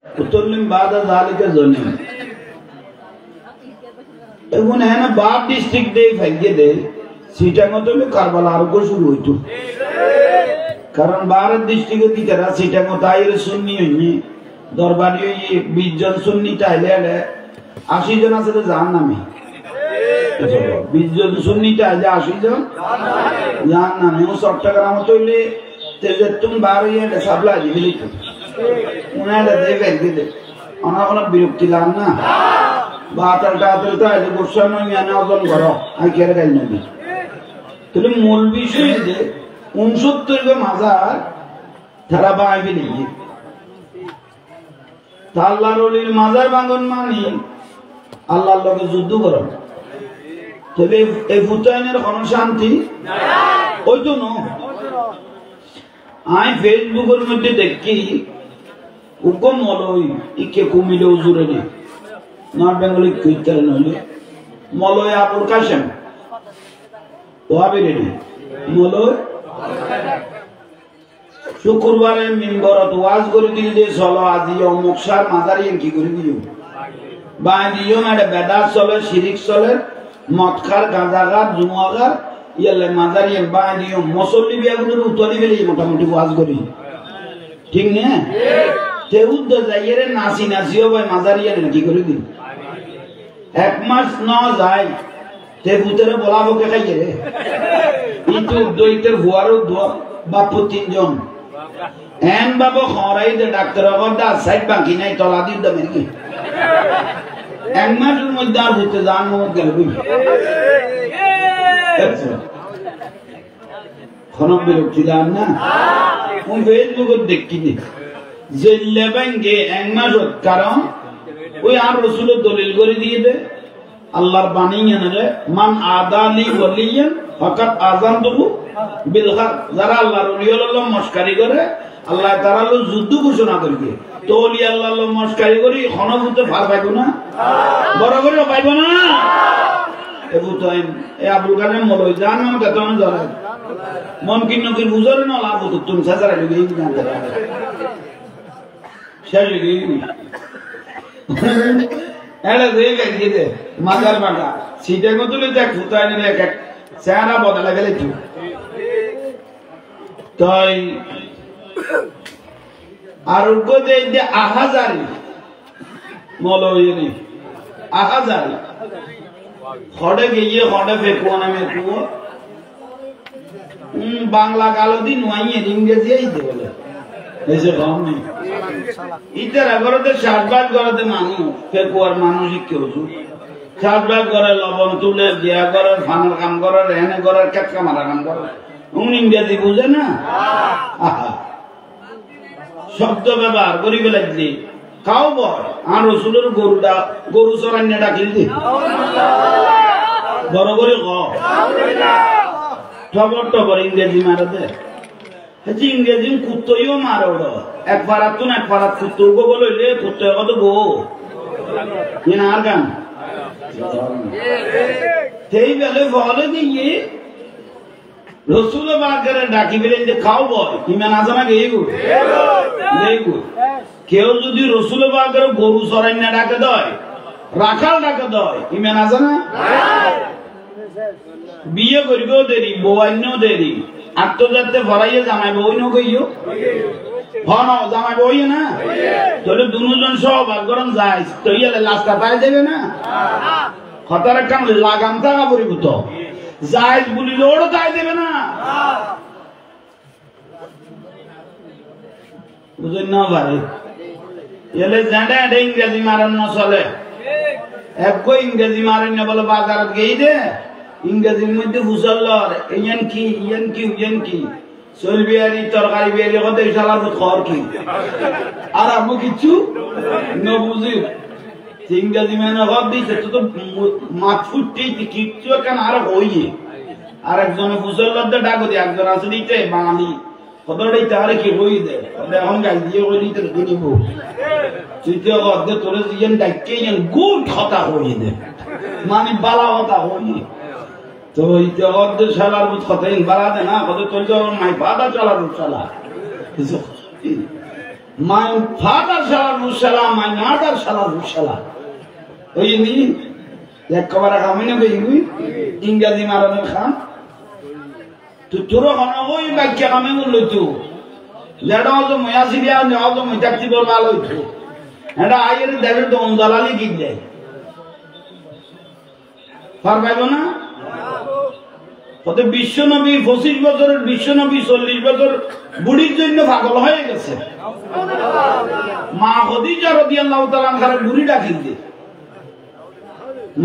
कुतुल्लिम बादा ज़ालिका ज़नीम এখন হ্যাঁ বাপ ডিস্ট্রিক্ট দে ফেলে দে সিটাঙ্গ তো কারবালার উপর শুরু হইতো কারণ ভারত ডিস্ট্রিক্টে দিকেরা সিটাঙ্গ তাইরে সুন্নি হইনি দরবারি হই 20 জন সুন্নি টাইলে 80 জন আছে জাহান্নামে 20 জন সুন্নি টাইলে 80 জন জাহান্নামে ও চট্টগ্রাম তৈলে তেজে তুমি বার হইয়া সাবলা দিলি তো উনারা দে ফেলে দে অনা কোনো বিরক্তি লাগ না বাতাল টাতাল তো আজ গোসা নয় না ওজন করো আই কেরে গাইল নবি তাহলে মূল বিষয় যে 69 গে মাজার তারা বাইবে নিয়ে আল্লাহর ওলির মাজার ভাঙন মানে আল্লাহর লগে যুদ্ধ করো তাহলে এই ফুতাইনের কোন শান্তি ওই তো না আই ফেসবুকের মধ্যে দেখি হুকুম মলই ইকে কুমিলে উজুরে নে নর্থ বেঙ্গলি কুইতার নইলে মলয় আবুল কাশেম ওয়াবি রেডি মলয় শুক্রবারে মিম্বরত ওয়াজ করে দিল যে চলো আজি অমুক সার মাজারি কি করে দিও বাই দিও না বেদাত চলে শিরিক চলে মদ খার গাঁজা খার জুয়া খার ইয়ালে মাজারি বাই দিও মুসল্লি বিয়াগুলোর উত্তরি বেলি মোটামুটি ওয়াজ করি ঠিক না তেউদ যাইরে নাসি নাসিও ভাই মাজারি কি করে দিল এক মাস না যায় তে ভূতেরে বলাবো কে খাইয়ে রে ইতু দইতের ভুয়ারও বাপ 3 জন এন বাবু খরাই দে ডাক্তার অবদা সাইড বাকি নাই তলা দি দমে কি এক মাসের মধ্যে আর ভূতে জান মত গেল কই খনম বিরক্তি দান না কোন ফেসবুকে দেখি নি যে লেবেঙ্গে এক মাস কারণ ওই আর রাসূলের দলিল করে দিয়ে দে আল্লাহর বাণী জানে মান আদালি ওয়ালিয়ান ফাকাত আযানতুহু বিল হক যারা আল্লাহর ওলি আল্লাহ মস্কারি করে আল্লাহ তাআলা যুদ্ধ ঘোষণা করবে তো ওলি আল্লাহ মস্কারি করি খনভূতে ফার পাইবো না বড় করে পাইবো না এবুতাইন এ আবুল কালাম মলই জান নাম কেতন জরা মন কিন্ন কি বুঝরে না লাভ তো তুমি সাজারা লগে এই জানতে শেষ হয়ে গেল এলা দেই গেছে দে মাজার বাটা সিটে গতুলে দেখ ফুতাই নিলে এক চেহারা বদলা গেলে কি তাই আরোগ্য দেই দে আহাজারি মলইনি আহাজারি খড়ে গিয়ে খড়ে ফেকুয়া নামে কুয়ো বাংলা গালো দিন ওয়াইয়ে ইংরেজি এই দে বলে এসে কম নেই ইতার আগরতে সাতবাদ করতে মানুষ ফেকুয়ার মানসিক কেউ সাতবাদ করে লবণ তুলে দিয়া করে ফানার কাম করে রেনে করে কেটকা মারা কাম করে উনি ইংরেজি বুঝে না শব্দ ব্যবহার করি বেলাইলি খাও বয় আর রসুলের গরু চরান্যা ডাকিল দি বড় করে খবর টবর ইংরেজি মারা দে ইংরেজি কুত্তইও মারে ওরা এক পারাত তো এক পারাত কুত্তর গো বলে কুত্ত কত গো আর গান সেই বেলে বলে দিয়ে রসুল বাগের ডাকি বেলেন যে খাও বয় ইমান আছে না গেই গো কেউ যদি রসুল বাগের গরু চড়াই না ডাকে দেয় রাখাল ডাকে দেয় ইমান আছে না বিয়ে করিবেও দেরি বউয়াইনেও দেরি আত্মজাতে ভরাইয়ে জামাই বই ন কইও হন জামাই বই না তাহলে দুজন সব গরম যায় তো ইয়ালে লাস্টটা পাই যাবে না খতার কাম লাগাম থাকা পরিভূত জায়েজ বলি ওড় তাই দেবে না বুঝেন না ভাই এলে জানা ইংরেজি মারান না চলে এক ইংরেজি মারেন না বলে বাজারত গেই দে ইংরেজির মধ্যে ফুসল্লর ইয়ান কি চলবিয়ারি তরকারি বিয়ারি কত শালার খবর কি আর আমি কিছু ন বুঝি ইংরেজি মানে ভাব দিছে তো মাছ ফুটতেই কিচ্ছু কেন আর হইয়ে আর একজনে ফুসল্লর দে ডাকো দি একজন আছে দিতে বাঙালি কতটাই তাহলে কি হই দে এখন গাই দিয়ে হইলি তো কিনিব তৃতীয় অর্ধে তোরে ইয়ান ডাইকে ইয়ান গুড কথা হইয়ে দে মানে বালা কথা হইয়ে তো ইতিহাসে শালার বুঝ কথাই বাড়া দে না কত তোর মাই পাদা চালার চালা mein Vater Salam, mein Mother Salam. ওই নি এক কবার খামে না কইবি ইংরেজি মারানো খাম তো তোর হন ওই বাক্য খামে বলল তো যেটা তো ময়াসিরিয়া নেওয়া তো মইতাক্তি বল ভালো হইতো এটা আইয়ের দেবের তো অন্দালালি কি যায় পারবাইব না ওতে বিশ্বনবী 25 বছরের বিশ্বনবী 40 বছর বুড়ির জন্য পাগল হয়ে গেছে মা খদিজা রাদিয়াল্লাহু তাআলা আনহার বুড়ি ডাকি দিয়ে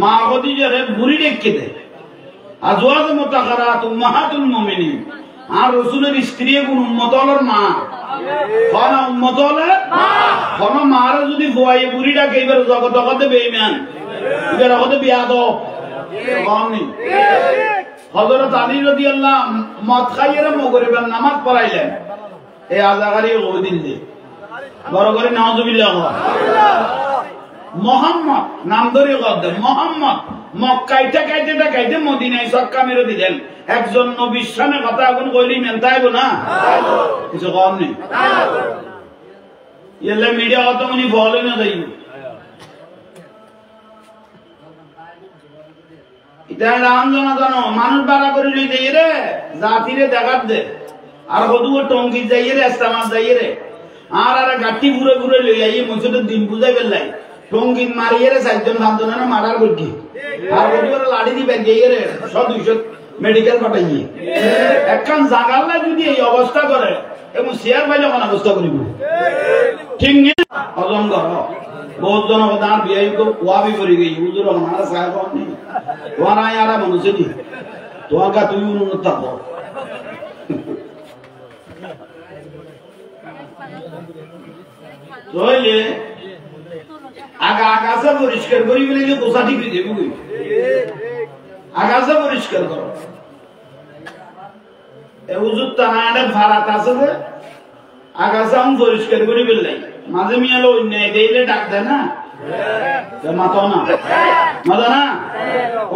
মা খদিজার বুড়ি ডেকে দেয় আজওয়াজ মুতাহারাত উম্মাহাতুল মুমিনিন আর রাসূলের স্ত্রী কোন উম্মত হলোর মা কোন উম্মত হলে কোন মার যদি বয়ে বুড়ি ডাকে এবার জগৎ জগতে বেঈমান এবার জগতে বিয়াদব কোননি হযরত আলী রাদিয়াল্লাহু মদ খাইরা মগরিবের নামাজ পড়াইলেন এই আজাগারি ওদিন দিয়ে বড় করে নাউজুবিল্লাহ মোহাম্মদ নাম ধরে গদ্দে মোহাম্মদ মক্কাইতে কাইতে মদিনায় সক্কা মেরে দিলেন একজন নবীর সামনে কথা এখন কইলি মেনতাইব না কিছু কম নেই এলে মিডিয়া কত মনি বলে না দেই এটা রাম জানো মানুষ বাড়া করে লই দেই রে জাতিরে দেখাত দে আর হদু টঙ্গি যাই রে ইস্তেমাল যাই রে আর গাটি ঘুরে ঘুরে লই আই মসজিদের দিন বুঝাই গেলাই টঙ্গিন মারিয়ে রে চারজন ভাবজন না মারার করকি আর ওদিকে লাড়ি দিবে গিয়ে রে 100-200 মেডিকেল পাঠাইয়ে একখান জাগাল্লা যদি এই অবস্থা করে এবং শেয়ার পাইলে কোন অবস্থা করিব ঠিক নেই অজঙ্গ বহুত জন দাঁড় বিয়ে ওয়াবি করে গই হুজুর আমার সাহেব আপনি ওরা यार মানুষে দি তোয়াকা তুই উন্নত থাকো তোলে আগাছা পরিষ্কার করি বলে যে কোসা ঠিক দিয়ে দেবো আগাছা পরিষ্কার করো এ হুজুর তানাটা ভাড়াত আছে যে আগাছা আমি পরিষ্কার করি বললাই মাঝে মিয়ালো অন্যায় দিলে ডাক দেয় না মাথা না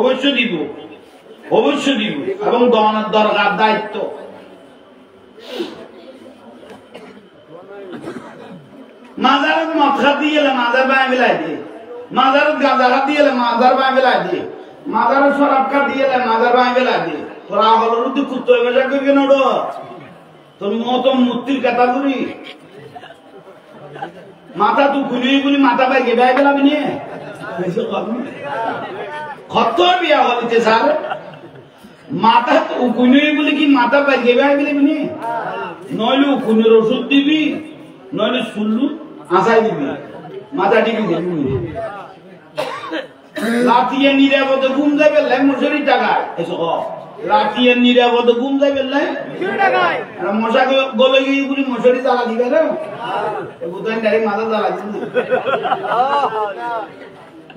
অবশ্যই দিব এবং দরকার দায়িত্ব মাজারত মদ খাত দিয়ে মাজার বায় মিলাই দিয়ে মাজারত গাঁজা খাত দিয়ে মাজার বায় মিলাই দিয়ে মাজারত শরাব খাত দিয়ে মাজার বায় মিলাই দিয়ে তোরা হলর তুই কুত্ত বেজা করবি না তোর মত মূর্তির কথা বলি মাথা তুই গুলি মাথা বাই গে বাই গেলাম নিয়ে কত বিয়া হলিতে স্যার মাথা উকুনি বলি কি মাথা বাই গে বাই গেলাম নিয়ে নইলে উকুনির ওষুধ দিবি নইলে শুনলু আসাই দিবি মাথা টিকি দিবি লাঠিয়ে নিরাপদে ঘুম যাবে লাই মশারি টাকায় এসো লাঠিয়ে নিরাপদে ঘুম যাবে লাই মশা গলে গিয়ে বলি মশারি জ্বালা দিবে রে বুঝলেন ডাইরেক্ট মাথা জ্বালা দিন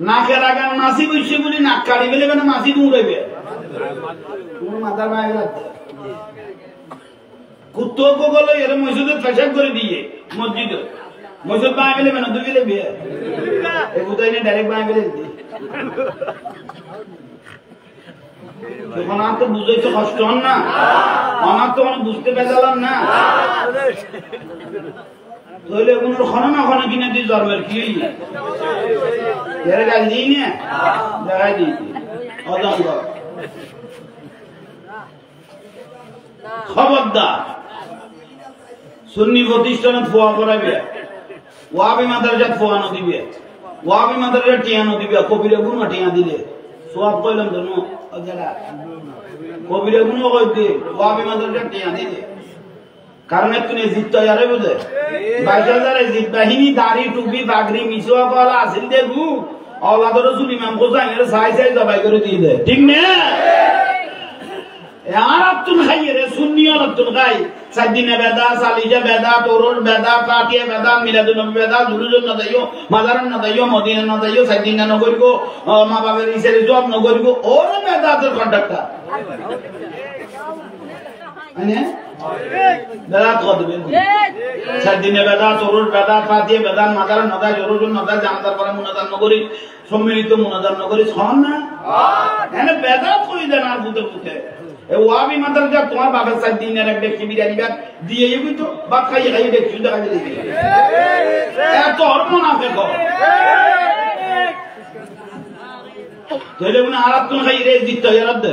নাকের আগান মাসি বসে বলি নাক কাড়ি ফেলে মানে মাসি দৌড়াইবে তোমার মাথা বাইরে লাগছে কুত্তক গলে এর মসজিদে পেশাব করে দিয়ে মসজিদে মসজিদ বাই ফেলে মানে দুই ফেলে বিয়ে এ বুঝলেন ডাইরেক্ট বাই ফেলে দিয়ে তখন আর তো বুঝাইতে কষ্ট হন না আমার তো মানে বুঝতে পেছালাম না তাহলে কোনো খনো না খনো কিনা দিয়ে জন্মের কি এর গাল দিই না দেখাই দিই অজঙ্গ খবরদার সুন্নি প্রতিষ্ঠানে ফোয়া করাবে ওয়াবি মাদ্রাসাত ফোয়ানো দিবে ওয়াবি মাদ্রাসা টিয়ানো দিবে কবিরে গুণ টিয়া দিলে সব কইলাম তো যারা কবিরে গুণ কইতে ওয়াবি মাদ্রাসা টিয়া দিলে কারণ তুমি জিত তৈরি বুঝে 22,000 জিত বাহিনী দাড়ি টুপি বাগরি মিছুয়া কলা আসিল দেখু অলাদর রসুল ইমাম কোসাই এর সাই জবাই করে দিয়ে দেয় ঠিক না আর আব্দুল খাইরে সুন্নি আর আব্দুল খাই সাইদিনে বেদা সালিজা বেদা তোরর বেদা পাটিয়া বেদা মিলাদুন নবী বেদা জুলুজন না দাইও মাজারান না দাইও মদিনা না দাইও সাইদিনা না করিগো মা বাবার ইসের জব না করিগো ওর বেদাতের কন্ডাক্টর আনে বেদাত কত দিবেন সাইদিনে বেদা তোরর বেদা পাটিয়া বেদা মাজারান না দাই জুলুজন না দাই জানাদার পরে মুনাজাত না করি সম্মিলিত মুনাজাত না করি ছন না এনে বেদাত কই দেন আর বুতে বুতে এ ওয়াবি মাদ্রাসা তোমার বাবার সাথে দিনের এক ব্যক্তি বিরিয়ানি ভাত দিয়ে যাবি তো ভাত খাইয়ে খাইয়ে দেখছি দেখা গেলে এত মুনাফিক তাহলে উনি আরাত কোন খাইয়ে রেজ দিতে হয় আরাত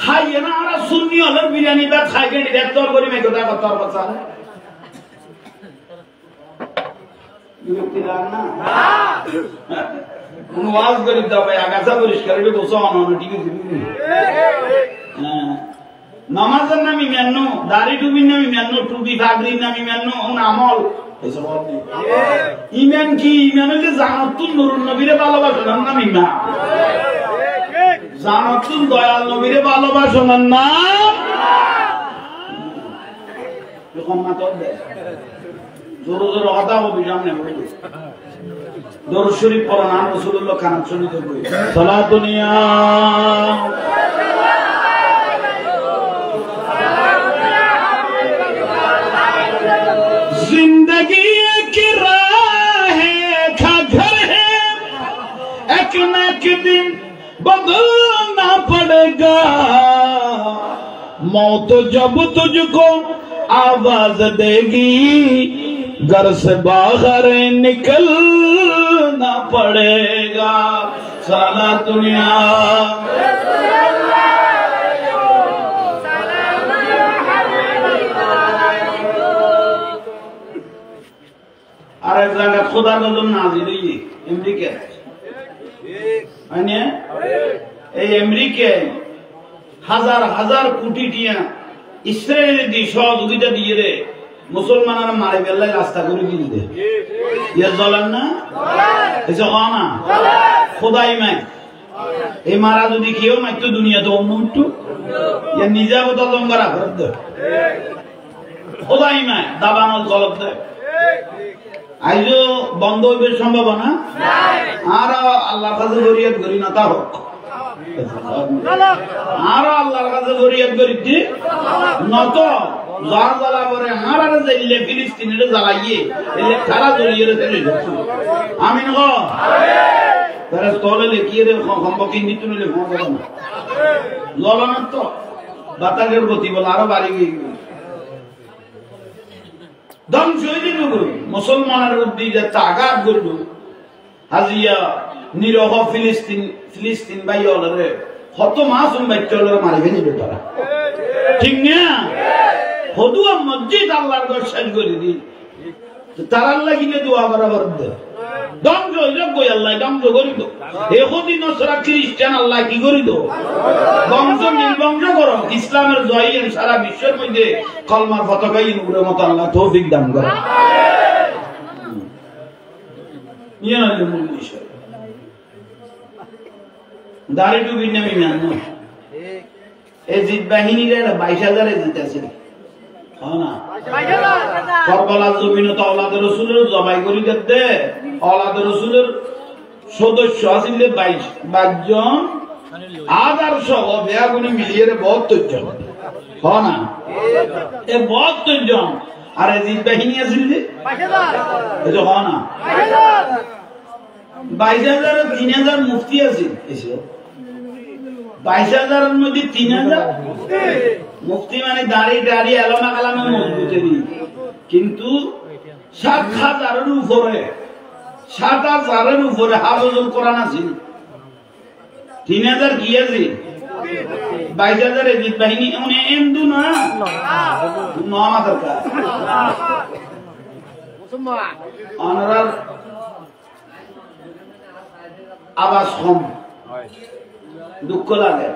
খাইয়ে না আর সুন্নি হলো বিরিয়ানি ভাত খাই গেলে এত করে মেয়ে কথা কথা কথা বিরক্তি লাগে না কোন ওয়াজ করি দাও ভাই আগাছা পরিষ্কার করে বসো অনন ঠিক আছে নামাজের নামি মেন্নু দাড়ি টুপির নামি মেন্নু টুপি পাগড়ির নামি মেন্নু ওন আমল এসব ইমান কি ইমান হলে জানাতুন নুরুন নবীরে ভালোবাসার নাম ইমান জানাতুন দয়াল নবীরে ভালোবাসার নাম এরকম না তো দে জোরে জোরে কথা বলবি সামনে বলি দরুদ শরীফ পড়া নাম রাসূলুল্লাহ খানাত শরীফ বই সালাত দুনিয়া जिंदगी एक राह का घर है एक न एक दिन बदलना पड़ेगा मौत जब तुझको आवाज देगी घर से बाहर निकलना पड़ेगा सारा दुनिया আর এক জায়গায় খোদার গজব নাজিল হইয়ে আমেরিকা মানে এই আমেরিকায় হাজার হাজার কোটি টিয়া ইসরায়েলের দিয়ে সহযোগিতা দিয়ে রে মুসলমানরা মারে বেল্লাই রাস্তা করে দিয়ে দে ইয়ে জ্বলেন না এসে হয় না খোদাই মাই এই মারা যদি কেউ মারতো দুনিয়াতে অন্য একটু ইয়ে নিজা কথা লঙ্গারা ভর দে খোদাই মাই দাবানো জলব দেয় আইজো বন্ধ হইবে সম্ভাবনা আর আল্লাহর কাছে ফরিয়াদ করি না তা হোক আর আল্লাহর কাছে ফরিয়াদ করিতে নত জ্বর জ্বালা করে আর যাইলে ফিলিস্তিনের জ্বালাইয়ে এলে তারা জড়িয়ে রেখে আমিন গো তারা স্থলে লিখিয়ে রে সম্পর্কে নীতি নিলে না জ্বলানোর তো বাতাসের গতি বলে আরো বাড়ি গিয়ে ধ্বংস হয়ে যাবে মুসলমানের উদ্দিকে আঘাত করল হাজিয়া নিরহ ফিলিস্তিন ভাইরে কত মাসুম বাচ্চাদের মারিবে নিবে তারা ঠিক না হদুয়া মসজিদ আল্লাহর ঘর শেষ করে দি তারার লাগিলে দোয়া করা বরদ ধ্বংস হয়ে যাবে আল্লাহ ধ্বংস করি দো এখদিন নসরা খ্রিস্টান আল্লাহ কি করি দো বংশ নির্বংশ করো ইসলামের জয় সারা বিশ্বের মধ্যে কলমার পতাকা ইনগুলোর মতো আল্লাহ তৌফিক দান করে ইয়ে হলো মূল বিষয় দাড়ি টুপির নামে মান্য এই জিত বাহিনীরা 22,000 জিতেছে করবালার জমিন তো আওলাদ রাসূলের জবাই করি দে আওলাদ রাসূলের সদস্য আছিল 22 জন আদার সহ বেয়াগুনি মিলিয়ে 72 জন হয় না এই 72 জন আর এই বাহিনী আছিল যে 2,000 এই হয় না 22,000 3,000 মুফতি আছে এসে 22,000 এর মধ্যে 3,000 মুফতি মানে দাড়ি দাড়ি আলামা কালামে মজবুত কিন্তু 7,000 এর উপরে 7,000 এর উপরে হাফেজুল কোরআন আছে 3,000 কি আছে 22,000 এর বাহিনী মানে এমদু না নামা দরকার অনারার আওয়াজ কম দুঃখ লাগে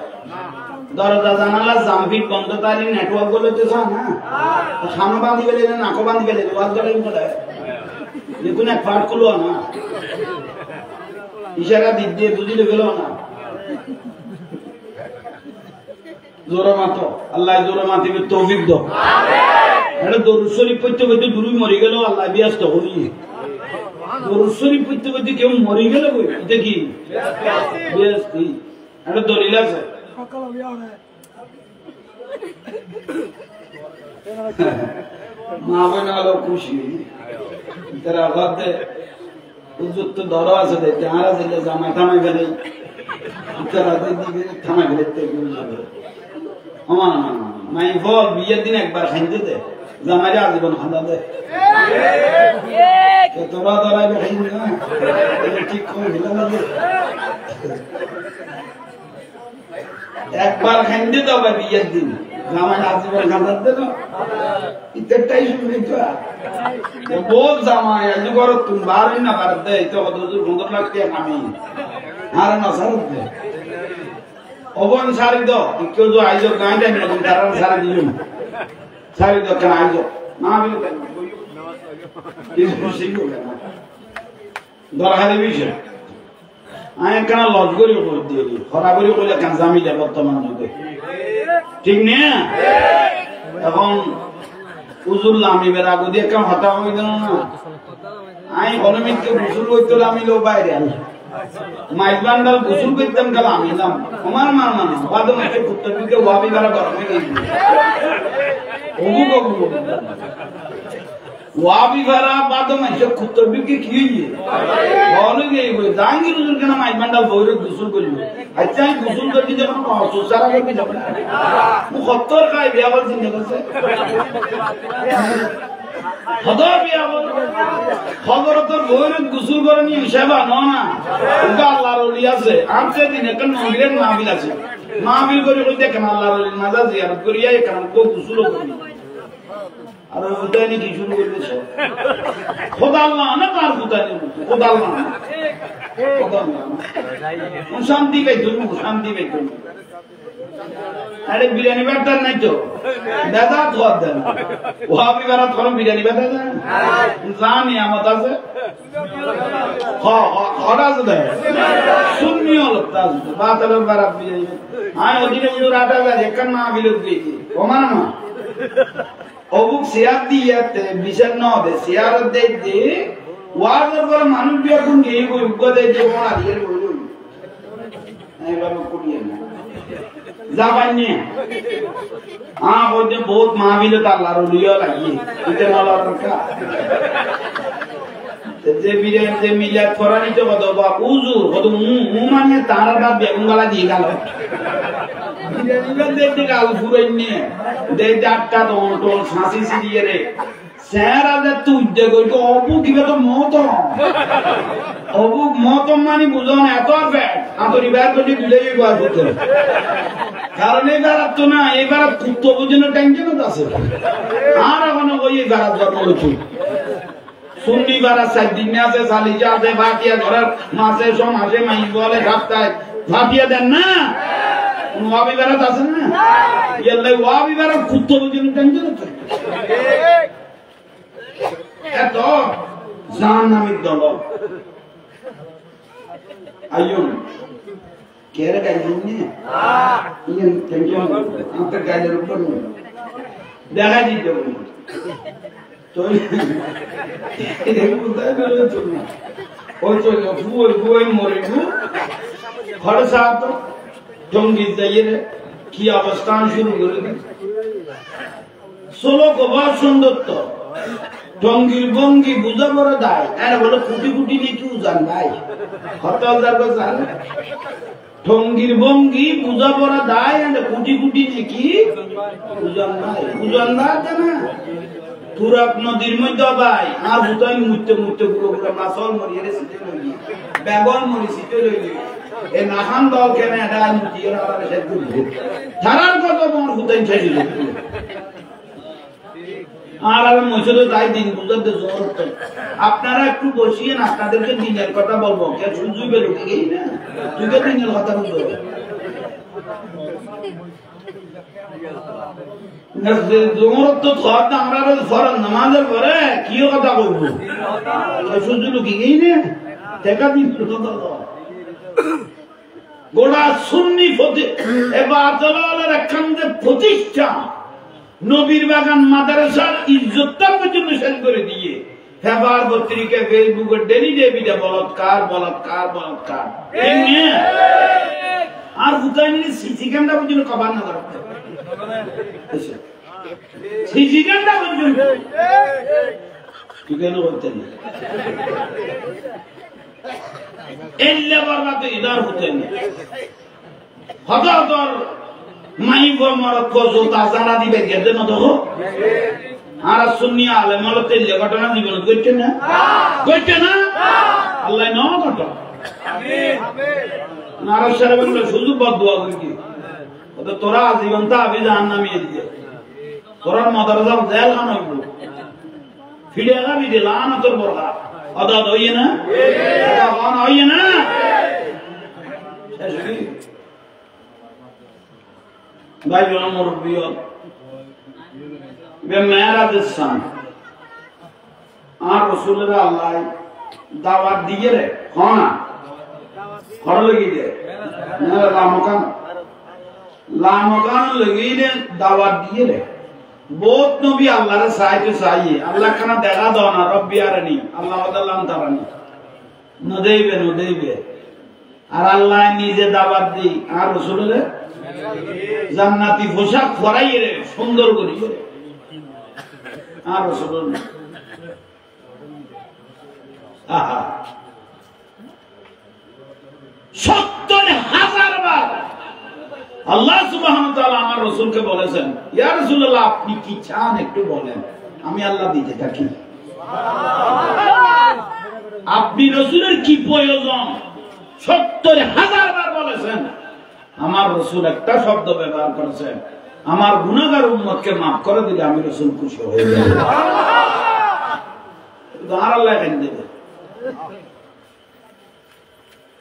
দরজা জানালা জামফিট বন্ধ তারি নেটওয়ার্ক গুলো তো না সামনে বাঁধি গেলে নাকো বাঁধি গেলে ওয়াজ গেলে দেখুন এক পাঠ করলো না ইশারা দিক দিয়ে বুঝিলে গেল না জোরে মাতো আল্লাহ জোরে মাতিবে তৌফিক দাও এটা দরুদ শরীফ পড়তে পড়তে দূরই মরে গেল আল্লাহ ব্যস্ত হই দরুদ শরীফ পড়তে পড়তে কেউ মরে গেল কই এটা কি ব্যস্ত এটা দলিল আছে মা বোন আলো খুশি তারা বাদে উজ্জত তো ধরা আছে দেখতে আর আছে জামাই থামাই গেলে তারা দিকে থামাই গেলে আমার মাই বল বিয়ের দিন একবার খাইতে দে জামাইরে আজীবন খান্দা দে তোরা ধরাইবে খাইবি না ঠিক করে দিলাম একবার খাইতে তো হবে বিয়ের দিন জামাই আজীবন খান্দা দে না ইত্যাটাই শুনবি তো বল জামাই আজ করো তুমি বারই না পার দে তো হুজুর 15 লাখ টাকা কামি আর না সারত দে অবন সারি দাও কেউ তো আইজো গাঁটা না তুমি তারা সারি দিও সারি দাও কেন আইজো না বিলো কেন কিছু খুশি হবে না দরকারি বিষয় আমি কেন লজ করি করে দিয়ে দিই খরা করি করলে কেন জামি যায় বর্তমান যুগে ঠিক না এখন উজুল্লাহ আমি বের আগু দিয়ে কেন হতা হইল না আমি হলমিনকে গুসুল করতে আমি লো বাইরে আনি মাইজ বান্ডাল গুসুল করতাম গেল আমি নাম আমার মার মানা বাদ মাসে কুত্তরকে ওয়াবি করা গরমে গেছি ওয়াবি করা বাদ মাসে কুত্তরকে কি হইছে বলে গেই বলে জাঙ্গির হুজুর কেন মাইজ বান্ডাল বইরে গুসুল করবে আচ্ছা আমি গুসুল করতে যখন সুসারা করতে যাব না মু খত্তর খাই বিয়া বল চিন্তা করছে খদর বিয়া বল খবর তোর বইরে গুসুল করে নিয়ে সেবা না ওটা আল্লাহর ওলি আছে আমতে দিন একটা নবীর মাহফিল আছে মাহফিল করে কই দেখেন আল্লাহর ওলির মাজার জিয়ারত করিয়া এখানে কো গুসুল করি আর ওটাই কি শুরু করতেছ খোদা আল্লাহ না কার খোদা নেই খোদা আল্লাহ খোদা আল্লাহ শান্তি পাই তুমি শান্তি পাই তুমি আরে বিরিয়ানি বাটার নাই তো দাদা ধোয়া দেন ওয়াবি বারাত কোন বিরিয়ানি বাটা দেন জানি আমত আছে হরাজ দেয় সুন্নি হলো তাজ বাতার বারাত বিরিয়ানি আমি ওদিনে হুজুর 8000 একান মা বিলুত গেছি ওমান না অবুক সিয়ার দিয়াতে বিশাল না দে সিয়ার দে দে ওয়াজের পর মানুষ বিয়া কোন গেই কই উগ্গ দে যে ওনা দিয়ে বলুন এই বাবা কুড়িয়ে না जाबान्य हाँ बोलते बहुत महावीर ताला रोलियो लगी इतना लड़का जे बिरे जे मिलियत फरानी तो बतो बा उजू बतो मुमाने तारा दा बेगुंगला दी गालो बिरे दे गाल फुरन्ने दे डाक्का तो टोल फांसी सिरिये रे सेरा दे तू देखो को अबू किबे तो मौत अबू मौत मानी बुझो ना एतो फैट आ तो रिवायत को दिले ही बात होते কারণ এই বারাত তো না এই বারাত কুত্ত বুঝানোর টেনশন আছে আর এখন ওই বারাত জন্ম হচ্ছে সুন্নি বারাত 7 দিন আছে সালিজা আছে ভাটিয়া ধরার মাসে মাসে মাই বলে সপ্তাহে ভাটিয়া দেন না ওয়াবি বারাত আছে না ইয়াল্লা ওয়াবি বারাত কুত্ত বুঝানোর টেনশন আছে এত জাহান্নামীর দল আইয়ুন কেরে গাইলেন নে ইন টেনশন আপনি গাইলের উপর দেখা দিতে বলি তো এই বুঝাই গেল তো ওই চলো ফুল মরে গু খরচা তো জঙ্গি যাইরে কি অবস্থান শুরু করে দিল ষোলো কবার সুন্দর তো টঙ্গির বঙ্গি বুঝা বড় দায় আরে বলে কুটি কুটি নিয়ে কি উজান ভাই হরতাল যাবে জান টঙ্গির বঙ্গি বুঝা বড় দায় আরে কুটি কুটি নিয়ে কি উজান না জানা তুরাক নদীর মধ্যে ভাই আর ভুতাই মুত্তে গুলো গুলো মাছল মরিয়ে সিটে লইলি বেগন মরি সিটে লইলি এ নাখান দল কেন এটা মুতিয়ে আর সে গুলো ধারার কত বড় ভুতাই ছেড়ে দিল আর আমি মসজিদে যাই দিন বুঝাতে জোর আপনারা একটু বসিয়েন আপনাদেরকে দিনের কথা বলবো কে সুজুবে লোকে গেই না তুইকে দিনের কথা বুঝো জোর তো ধর আমরা ফরজ নামাজের পরে কি কথা বলবো সুজু লোকে গেই না দেখা দিন গোড়া সুন্নি ফতে এবার চলালের একখান যে প্রতিষ্ঠা নবীর বাগান মাদ্রাসার ইজ্জতটা পর্যন্ত শেষ করে দিয়ে হেবার পত্রিকা ফেসবুকে ডেলি ডেবিটা বলৎকার আর বুঝাই নিলে সিসি ক্যামেরা পর্যন্ত কভার না করতে সিসি ক্যামেরা পর্যন্ত কি কেন করতেন এল্লা বরবাদ ইদার হতেন হাজার মাই গো মরত কো জোতা জারা দিবে গেদে না দেখো আর সুন্নি আলেম হলো তেলে ঘটনা জীবন কইতে না আল্লাহ নাও কত আমিন নারাজ সাহেব শুধু বদদুয়া করি তো তোরা জীবন তা আবি জাহান্নামী দিয়ে তোরা মাদ্রাসা জেল খান হইব ফিরে গাবি দিলান তোর বরকা আদা হইয়ে না এটা গান হইয়ে না ভাই জন মুরব্বি বে মেরাজের সান আর রাসূলের আল্লাহ দাওয়াত দিয়ে রে কোনা খড় লাগি দে না লামকান লাগি দে দাওয়াত দিয়ে রে বহুত নবী আল্লাহর সাইতে চাইয়ে আল্লাহ খানা দেখা দাও না রব্বি আরনি আল্লাহ ওয়াদাল্লাম তারানি নদেইবে আর আল্লাহ নিজে দাওয়াত দেই আর রাসূলের জান্নাতি পোশাক পরাইয়ে রে সুন্দর করিয়ে আর রাসূল আহা ৭০,০০০ বার আল্লাহ সুবহানাহু ওয়া তাআলা আমার রাসূলকে বলেছেন ইয়া রাসূলুল্লাহ আপনি কি চান একটু বলেন আমি আল্লাহ দিতে থাকি আপনি রাসূলের কি প্রয়োজন ৭০,০০০ বার বলেছেন আমার রাসূল একটা শব্দ ব্যবহার করেছেন আমার গুনাহগার উম্মতকে maaf করে দিলে আমি রাসূল খুশি হয়ে যাব আর আল্লাহ দেবে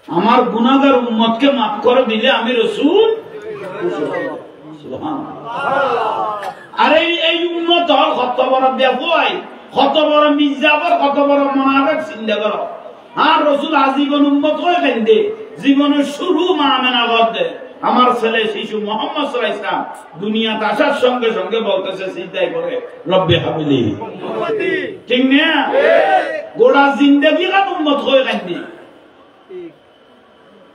আমার গুনাহগার উম্মতকে maaf করে দিলে আমি রাসূল খুশি হয়ে যাব সুবহানাল্লাহ আরে এই উম্মত কত বড় বেফাই কত বড় মির্জাফর কত বড় মুনাফিক চিন্তা করো আর রাসূল আজীবন উম্মত হয়ে গেন্দে জীবনের শুরু মা আমেনা করতে আমার ছেলে শিশু মুহাম্মদ সাল্লাল্লাহু আলাইহি ওয়াসাল্লাম দুনিয়াতে আসার সঙ্গে সঙ্গে বলতেছে চিন্তাই করে রব্বি হাবিলি উম্মতি ঠিক না গোটা জিন্দেগি কার উম্মত হয়ে গেন্দে ঠিক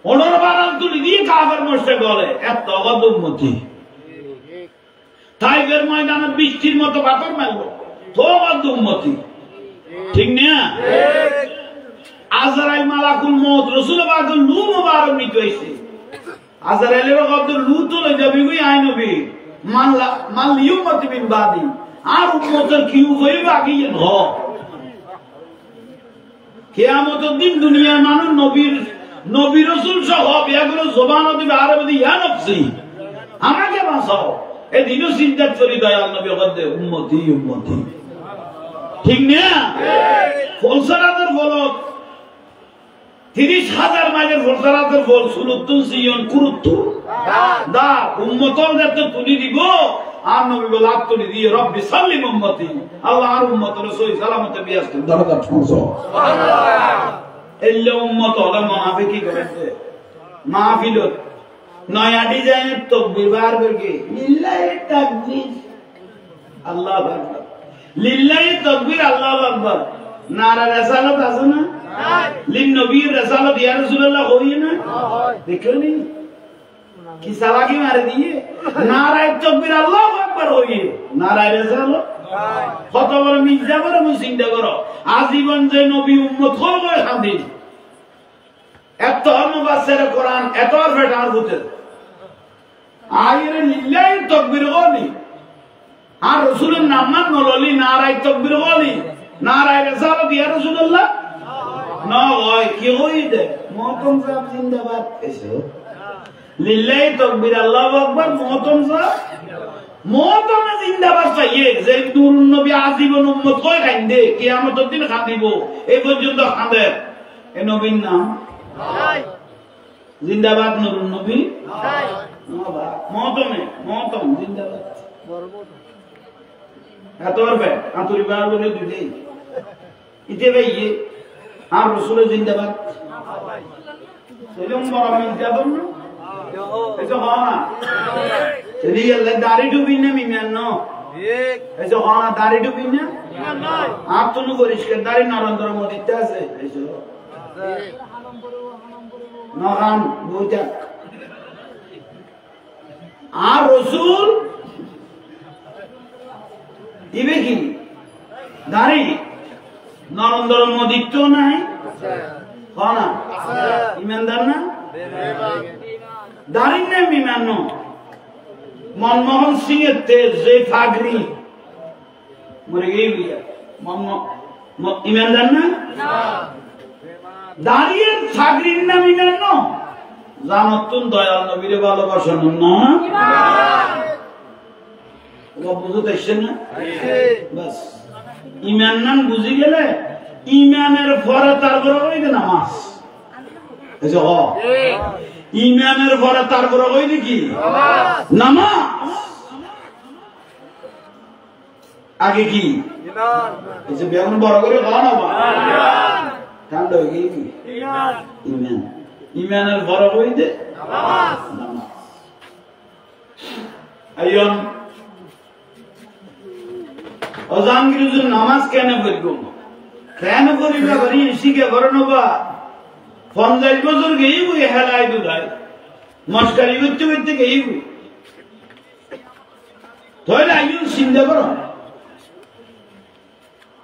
15 বার তুলি দিয়ে কাফের মুশরিক বলে এত অগদ উম্মতি টাইগার ময়দানে বৃষ্টির মতো পাথর মারলো তো অগদ উম্মতি ঠিক না আজরাইল মালাকুল মউত রাসূল পাকের নূর মুবারক নিতে হইছে আজরাইলের কত লুত লই যাবি কই আই নবী মান লিউমতি বিন বাদি আর উম্মতের কি হইবে আগে ন কিয়ামতের দিন দুনিয়ার মানুষ নবী রাসূল সহ বিয়াগুলো জবান দিবে আর বলি ইয়া নফসি আমাকে বাঁচাও এই দিনও চিন্তা করি দয়াল নবী বলতে উম্মতি ঠিক না ফলসারাতের বলত ৩০,০০০ মাইলের ফলসারাতের বল সুলুতুন সিয়ন কুরুতু দা উম্মতর যাতে তুলি দিব আর নবী বল আত্মনি দিয়ে রব্বি সাল্লিম উম্মতি আল্লাহ আর উম্মতের সহি সালামতে বিয়াস্ত দরকার শুনছো সুবহানাল্লাহ এল্লে উম্মত হলো মুনাফিকি করেছে মাহফিলত নয়া ডিজাইনের তাকবীর বার করে লিল্লাহি তাকবীর আল্লাহু আকবার লিল্লাহি তাকবীর আল্লাহু আকবার নারা রিসালাত আছে না লিন নবীর রিসালাত ইয়া রাসূলুল্লাহ হই না দেখনি কি সালাকি মারে দিয়ে নারা তাকবীর আল্লাহু আকবার হই নারা রিসালাত কত বড় মির্জাফর মুসিন্দা করো আজীবন যে নবী উম্মত হবে শান্তি এত মুফাসসির কোরআন এত ফেটার হতে আইরে লিল্লাহি তাকবীর বলি আর রাসূলের নাম নললি নারায়ে তাকবীর বলি নারায়ে রিসালাত ইয়া রাসূলুল্লাহ না হয় কি হইছে মহতম সাহেব জিন্দাবাদ এসো লিল্লাহি তাকবীর আল্লাহু আকবার মহতম সাহেব মহতম জিন্দাবাদ চাইয়ে যে নূর নবী আজীবন উম্মত কই কান্দে কিয়ামতের দিন কাঁদিব এই পর্যন্ত কাঁদে এই নবীর নাম নাই জিন্দাবাদ নূর নবী নাই মহতম জিন্দাবাদ এতবার আন্তরিক বার বলে দুইটাই ইতে ভাইয়ে আর রাসূলের জিন্দাবাদ সেলম বড় মির্জাফর না এসো হনা যদি আল্লাহ দাড়ি ডুবি না মিমান ন ঠিক এসো হনা দাড়ি ডুবি না মিমান নাই আপ তুনু পরিষ্কার দাড়ি নরেন্দ্র মোদিতে আছে এসো নরান বুঝা আর রাসূল দিবে কি দাড়ি নরেন্দ্র মোদির তো নাই হনা ইমানদার না দাড়ি নেই বিমান মনমোহন সিং এর তেজ যে ফাগরি মরে গেই ইমানদার না দাঁড়িয়ে ফাগরির নাম ইমান ন জানতুন দয়াল নবীরে ভালোবাসেন না বুঝতে না বাস ইমান নাম বুঝি গেলে ইমানের পরে তারপরে হইবে নামাজ ইমানের পরে তারপরে হইবে কি নামাজ আগে কি বেগুন বড় করে খাওয়া ঠান্ডা হয়ে গিয়ে কি ইমান ইমানের বড় হইতে আইয়ন অজাঙ্গির নামাজ কেন পড়ব কেন করিবা বাড়ি শিখে বড় নবা 50 বছর গেই বই হেলাই দুধাই মস্কারি করতে করতে গেই বই তাহলে আইয়ন চিন্তা করো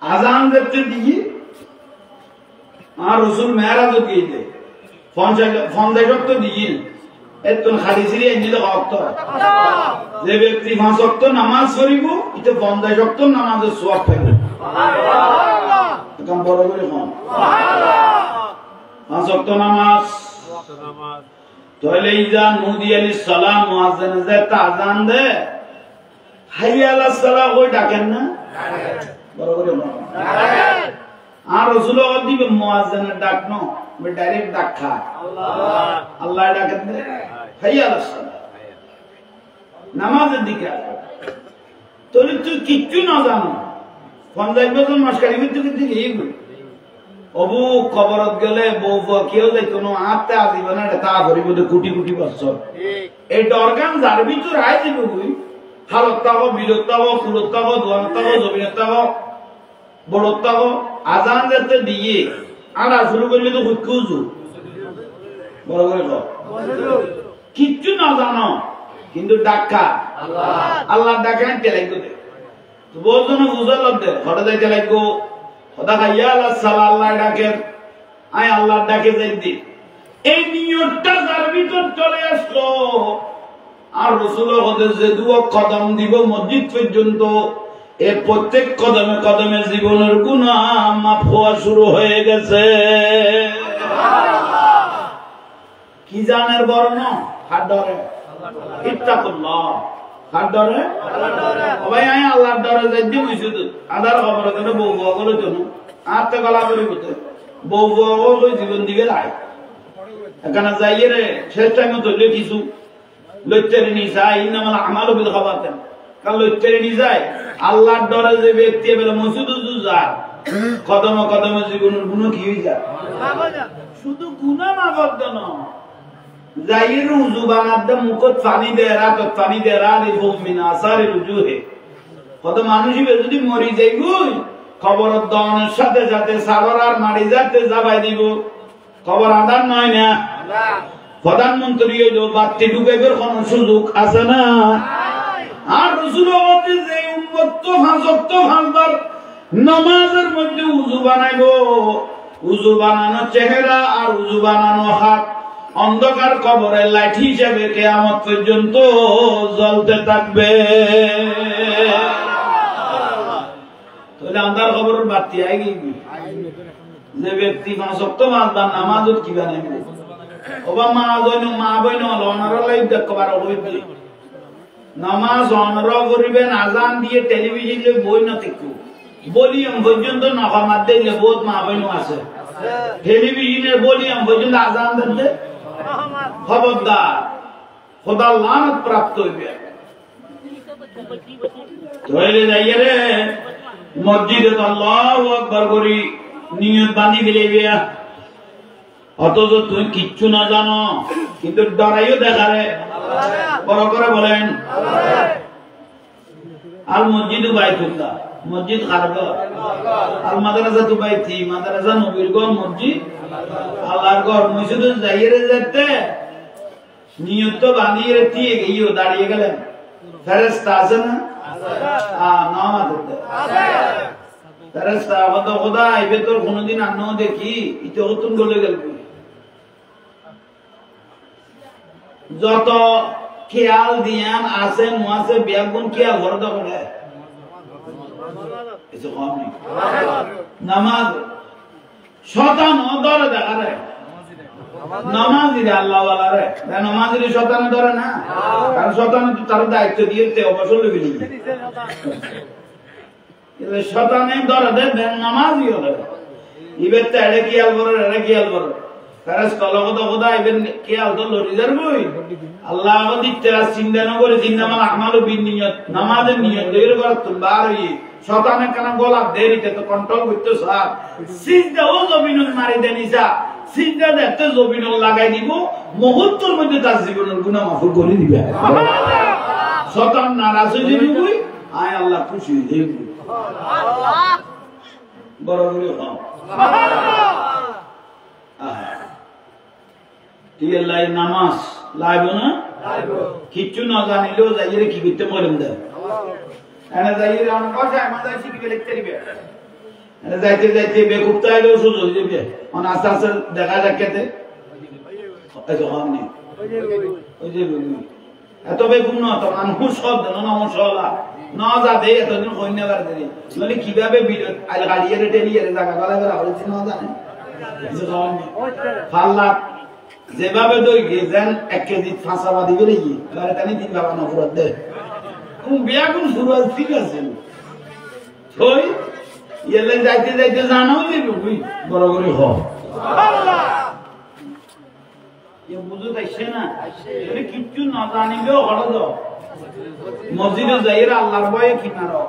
আজান দেখতে দিই আর রসুল মেহরাজ গিয়ে 50 ওয়াক্ত দিই এত খালি সিরি এনে ওয়াক্ত যে ব্যক্তি 5 ওয়াক্ত নামাজ পড়িব এটা 50 ওয়াক্ত নামাজের সওয়াব পাইবে সুবহানাল্লাহ কাম বড় করে কোন সুবহানাল্লাহ 5 ওয়াক্ত নামাজ তাহলে ইজান মুদি আলাইহিস সালাম মুয়াজ্জিন যে আযান দে হাইয়া আলাস সালাহ ওই ডাকেন না বড় করে কোন আর রাসূল দিবে মুয়াজ্জিনের ডাক ন আমি ডাইরেক্ট ডাক খা আল্লাহ আল্লাহ ডাকেন দে হাইয়া আলাস সালাহ নামাজের দিকে তোর তুই কিচ্ছু না জানো 50 বছর মাসকারি মধ্যে কিন্তু এই অবু কবরত গেলে বউ কেউ যাই কোনো আত্মে আসিবে না তা ভরিব কোটি কোটি বছর এই ডরগান যার ভিতর আয় দিব বুই হালত তাবো বিলত তাবো ফুলত তাবো দোয়ান তাবো জমিনত তাবো বড়ত তাবো আজান দিতে দিয়ে আর শুরু করলে তো হুকুজু বড় করে কিচ্ছু না জানো কিন্তু ডাক্কা আল্লাহ আল্লাহ ডাকেন তেলাইগো দে তো বলজনে বুঝাল দে হঠাৎ যাইতে লাগো খোদা খাইয়া আল্লাহ সাল্লাল্লাহু আল্লাহ ডাকেন আয় আল্লাহ ডাকে যাই দি এই নিয়তটা যার ভিতর চলে আসলো আর রাসূল হতে যে দুয়া কদম দিব মসজিদ পর্যন্ত এই প্রত্যেক কদমে কদমে জীবনের গুনাহ মাফ হওয়া শুরু হয়ে গেছে সুবহানাল্লাহ কি জানের বর্ণ হাত ধরে ইত্তাকুল্লাহ হাত ধরে ভাই আয় আল্লাহর ডরে যাইতে বুঝছো তো আদার খবর করে বউ বউ করে জন্য আত্মা গলা করে বলতে বউ বউ লই জীবন দিকে রায় এখানে যাইয়ে রে শেষ টাইমে তো কিছু লইতেরে নি যায় ইনামাল আমালু বিল খাওয়াতেন কাল লইতেরে নি যায় আল্লাহর ডরে যে ব্যক্তি বলে মসজিদ যায় কদমে কদমে জীবনের গুনাহ কি হই যায় শুধু গুনাহ মাফ দেন যাইর উযু বানাতে মুখত পানি দে রাতত পানি দে রাদি মুমিন আসারে রুজুহে কত মানুষই যদি মরি যাই গই খবর দানের সাথে সাথে সাগর আর মারি যাতে যাবাই দিব খবর আদান নয় না প্রধানমন্ত্রী হইলো বাতি ঢুকাইবার কোন সুযোগ আছে না আর রাসূল বলতে যে উম্মত তো ফাঁসবার নামাজের মধ্যে উযু বানাইবো উযু বানানো চেহারা আর উযু বানানো হাত অন্ধকার কবরের লাঠি হিসেবে কিয়ামত পর্যন্ত জ্বলতে থাকবে তাহলে আন্ধার কবরের বাতি আই গই যে ব্যক্তি 5 ওয়াক্ত নামাজত কি বানাইবে ওবা মা বইন লনার লাইভ দেখবার হইবে নামাজ অনর করিবেন আজান দিয়ে টেলিভিশন লই বই না দেখু বলিয়াম পর্যন্ত নফরমাত দিলে বহুত মা বইন আছে টেলিভিশনের বলিয়াম পর্যন্ত আজান দিতে খবরদার খোদা লানত প্রাপ্ত হইবে তাহলে যাইয়ে রে মসজিদে আল্লাহু আকবার করি নিয়ত বাঁধি ফেলিবে অথচ তুমি কিচ্ছু না জানো কিন্তু ডরাইও দেখারে বড় করে বলেন আর মসজিদ বাইতুল্লাহ মসজিদ খারাপ আর মাদ্রাসা তো বাইতি মাদ্রাসা নবীর ঘর মসজিদ আল্লাহর ঘর মসজিদ যাইয়ে যেতে নিয়ত বাঁধিয়ে দিয়ে গিয়েও দাঁড়িয়ে গেলেন ফেরেশতা আছে না নাম আছে ফেরেশতা বলতো খোদা এবে তোর কোনদিন আন্ন দেখি ইতে হতুন বলে গেল যত খেয়াল দিয়ান আছে নোয়াছে বিয়াগুন খেয়াল করে তো করে কিছু কম নেই নামাজ শতান ধরে দেখা রে নামাজিরে আল্লাহ ওয়ালা রে নামাজিরে শতান ধরে না কারণ শতান তো তার দায়িত্ব দিয়েছে অবসর লবি নি এলে শতানে ধরে দে নামাজি হলো ইবে তেড়ে কি আলবর রে কি আলবর কারস কলগত খোদা ইবেন কি আলতো লরি যারবই আল্লাহ আমাদের তেরা চিন্তা ন করে জিন্নামাল আমালু বিন নিয়ত নামাজের নিয়ত এর কর তুলবার হই শতানে কেন গলা দেরিতে তো কন্ট্রোল করতে স্যার সিজদা ও জমিনুল মারি দেনিসা সিজদা দেখতে জমিনুল লাগাই দিব মুহূর্তের মধ্যে তার জীবনের গুনাহ মাফ করে দিবে শতান নারাজ হয়ে দিবই আয় আল্লাহ খুশি হয়ে যাবে সুবহানাল্লাহ বড় করে হও সুবহানাল্লাহ নামাজ লাইবো না লাইবো কিচ্ছু না জানিলেও যাইরে কি করতে মরেন দেয় এনে যাইরে রান কথা আমাদের শিখে লিখতে দিবে এনে যাইতে যাইতে বেকুবতা এলো সুযোগ দিবে অন আস্তে আস্তে দেখা যাচ্ছে এই জহানি ওই যে এত বেকুব না তো মানুষ সব জানো না মশলা না যাবে এতদিন কইনা বার দেরি মানে কিভাবে আল গাড়িয়ে টেলিয়ে জায়গা গলা গলা হচ্ছে না জানে জহানি ফাল্লা যেভাবে দই গেছেন 1 কেজি ফাঁসাবা দিবে নাকি তাহলে তানি 3 বাবা না ফুরাত দে কোন বিয়া কোন শুরুয়াত ঠিক আছে ওই ইয়েলে যাইতে যাইতে জানাও যে বুই বড় করে হ সুবহানাল্লাহ ইয়ে বুঝু তাইছে না এর কিচ্ছু না জানিলেও হলো দাও মসজিদে যাইরা আল্লাহর ভয়ে কিনারো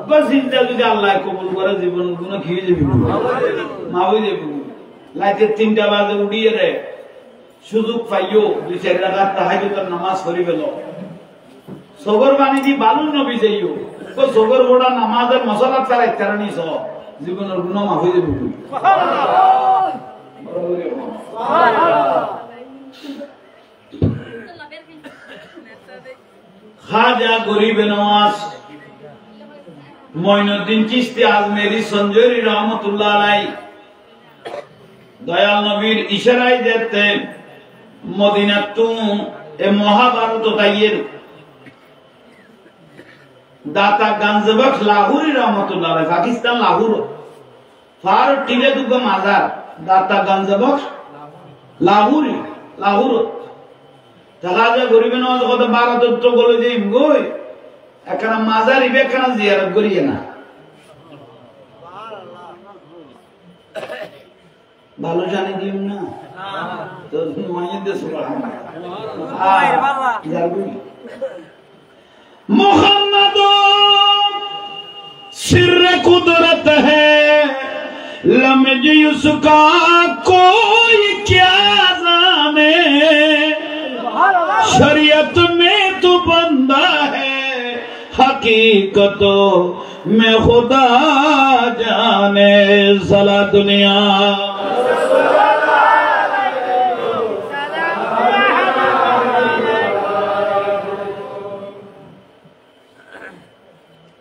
বস চিন্তা যদি আল্লাহ কবুল করে জীবন গুণ খেয়ে যাবি মা হই যাবি লাইতে 3টা বাজে উড়িয়ে রে সুযোগ পাইও 2-4 রাকাত তাহাজ্জুদের নামাজ পড়ি গেল সগর বাণী দি বালুর নবী যাইও তো সগর বড়া নামাজের মশলা ফেলাই কারণই সহ জীবনের গুনাহ মাফ হয়ে যাবে সুবহানাল্লাহ সুবহানাল্লাহ খাজা গরিব নওয়াজ মঈনুদ্দিন চিশতি আজমেরি সঞ্জরি রহমাতুল্লাহ আলাইহি দয়াল নবীর ইশারায় দেখতে মদিনাতু এ মহাভারত তাইয়ের দাতা গঞ্জবক্স লাহোরি রহমাতুল্লাহ আলাইহি পাকিস্তান লাহোর ফার টিলে দুগ মাজার দাতা গঞ্জবক্স লাহোরি লাহোর তাহাজা গরিবে নওয়াজ কত ভারত তো বলে যে গই একখানা মাজার ইবে একখানা জিয়ারত করিয়ে না ভালো জানি দিম না তো মাইয়ে দে সুবহানাল্লাহ মুহাম্মদ सिर कुदरत है लम्ज उसका कोई क्या जाने शरीयत में तो बंदा है हकीकतों में खुदा जाने सला दुनिया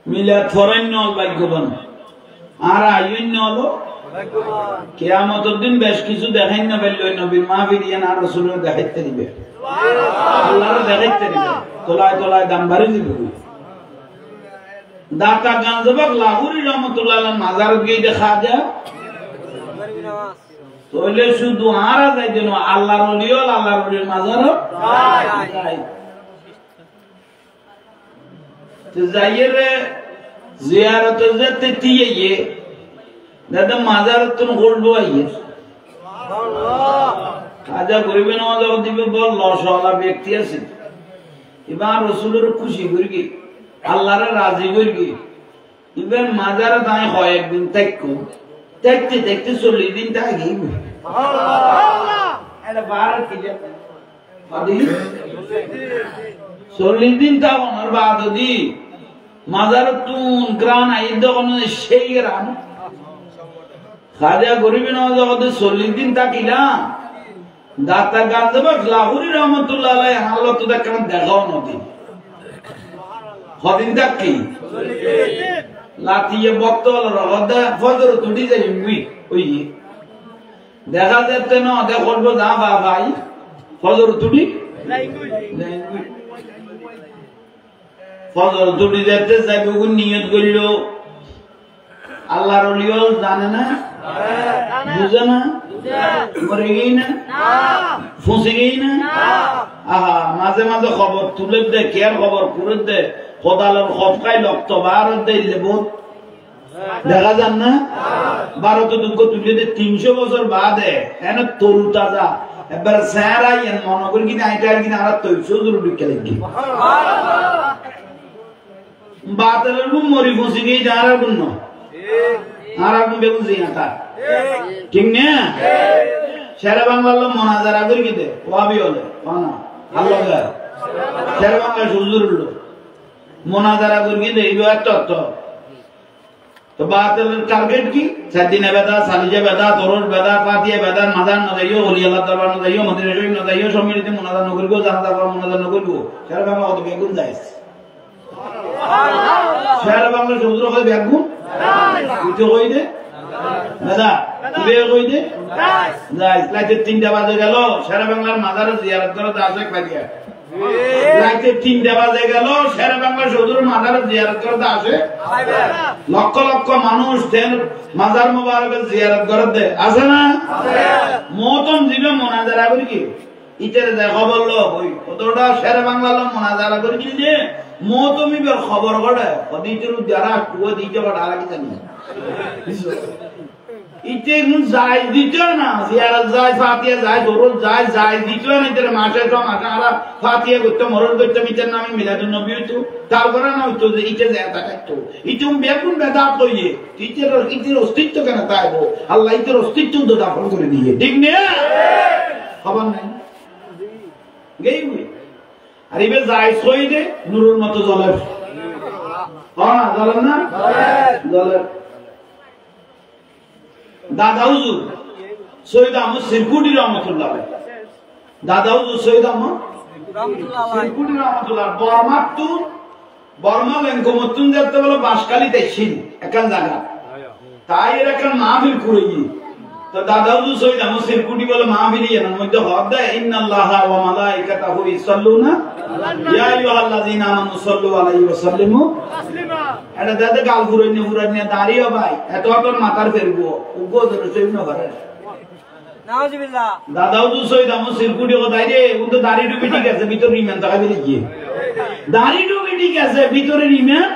মিলাদ ফরাইন্য ভাগ্যবান আর আইন্য হলো ভাগ্যবান কিয়ামতের দিন বেশ কিছু দেখাই না বললো নবীর মাহফিলিয়ান আর রাসূলের দেখাইতে দিবে সুবহানাল্লাহ আল্লাহর দেখাইতে দিবে তোলায় তোলায় দাম বাড়ি দিবে দাতা গঞ্জবক লাহোরি রহমাতুল্লাহ আলাইহি মাজারত গিয়ে দেখা যায় তোলে শুধু আরা যায় যেন আল্লাহর ওলি হল আল্লাহর ওলির মাজারত যায় তো যাইরে জিয়ারত যেতে তিয়ে দাদা মাজারত গোল্ড আইয়ে সুবহানাল্লাহ খাজা গরিবে নওয়াজ দিবে বল লশওয়ালা ব্যক্তি আছে এবার রাসূলের খুশি করি আল্লাহর রাজি করি ইবেন মাজারে দাই হয় একদিন তাইকো দেখতে দেখতে 40 দিন তাই গই সুবহানাল্লাহ এটা বার কি যে আদি 40 দিন তা ওনার বাদ দি মাজারতুন গ্রান আইদ কোন সেই গ্রান খাজা গরিবে নওয়াজ 40 দিন তাকিলা দাতা গঞ্জবক লাহোরি রহমাতুল্লাহ আলাইহি হালত দেখেন দেখাও নদী হদিন দেখি লাতিয়ে বক্তল রহদা ফজর টুটি যাই মুই ওই দেখা যেতে না দেখলবো দা ভাই ফজর টুটি ফজর দুটি যেতে যাইবে নিয়ত করিল আল্লাহর ওলিও জানে না বুঝে না মরে গেই না ফুঁসে গেই না আহা মাঝে মাঝে খবর তুলে দে কেয়ার খবর করে দে কোদালের খপকাই লক্ত বার দিলে বহুত দেখা যান না ভারত দুঃখ তুলে দে 300 বছর বাদে এনে তরু তাজা এবার স্যারাই মনে করি কিনা আইটার কিনা আর তৈছো জরুরি কেলে কি বাতের রুম মরি ফুঁসে গেই যার গুণ আর আগুন বেগুন জিয়াটা ঠিক না শেরে বাংলার লোক মোনাজারা করি কিতে ওয়াবি হলে না আল্লাহ শেরে বাংলা হুজুর লোক মোনাজারা করি কিতে এইবার একটা তো বাতের টার্গেট কি সাদিনা বেদা সালিজা বেদা তরুণ বেদা ফাতিয়া বেদা মাদান না যাইও ওলি আল্লাহ দরবার না যাইও মদিনা শরীফ না যাইও সম্মিলিত মোনাজার না করিবো জানাজা করা মোনাজার না করিবো শেরে বাংলা কত বেগুন যাইস শেরে বাংলা হুজুর কত বেগুন উঠে কই দে দাদা বে কই দে যাই লাইতে 3টা বাজে গেল শেরে বাংলার মাজারে জিয়ারত করতে আসে পাইয়া লাইতে 3টা বাজে গেল শেরে বাংলা হুজুর মাজারে জিয়ারত করতে আসে লক্ষ লক্ষ মানুষ দেন মাজার মোবারকে জিয়ারত করতে আসে না মতম জীবে মোনাজারা করি কি ইতের যায় খবর লো হই কতটা শেরে বাংলা লো মোনাজারা করি কি যে মতমি বের খবর গড়ে কদিতের যারা টুয়া দিতে বড় আর কি জানি ইতে গুন যাই দিতে না জিয়ারত যায় ফাতিয়া যায় দরুদ যায় যায় দিতে না ইতের মাসে তো মাসে আর ফাতিয়া করতে মরণ করতে মিতের নামে মিলাদুন নবী হইতো তারপরে না হইতো যে ইতে যায় তাকাইতো ইতে বেগুন বেদাত হইয়ে ইতের অস্তিত্ব কেন তাইবো আল্লাহ ইতের অস্তিত্ব তো দাফন করে দিয়ে ঠিক না খবর নাই গেই আর এবার যাই সই দে নুরুর মতো জলের না জলের না জলের দাদা হুজুর সৈয়দ আহমদ সিরকুটি রহমতুল্লাহ দাদা হুজুর সৈয়দ আহমদ সিরকুটি রহমতুল্লাহ বর্মা লেঙ্কমতুন যেতে বলে বাঁশখালীতে ছিল একান জায়গা তাই এর একটা মাহফিল করে গিয়ে তো দাদা হুজুর সৈয়দ আহমদ সিরকুটি বলে মাহফিল এর মধ্যে হক দেয় ইন্নাল্লাহা ওয়া মালাইকাতাহু ইউসাল্লুনা ইয়া আইয়ুহাল্লাযীনা আমানু সাল্লু আলাইহি ওয়া সাল্লিমু তাসলিমা এটা দাদা গাল ফুরাইনে দাঁড়িয়ে ভাই এত তোর মাথার ফেরবো উগো ধরে সইব না করে নাউজুবিল্লাহ দাদা হুজুর সৈয়দ আহমদ সিরকুটি কথাই রে ও তো দাড়ি ডুবি ঠিক আছে ভিতর রিমান টাকা দিলে গিয়ে দাড়ি ডুবি ঠিক আছে ভিতরে রিমান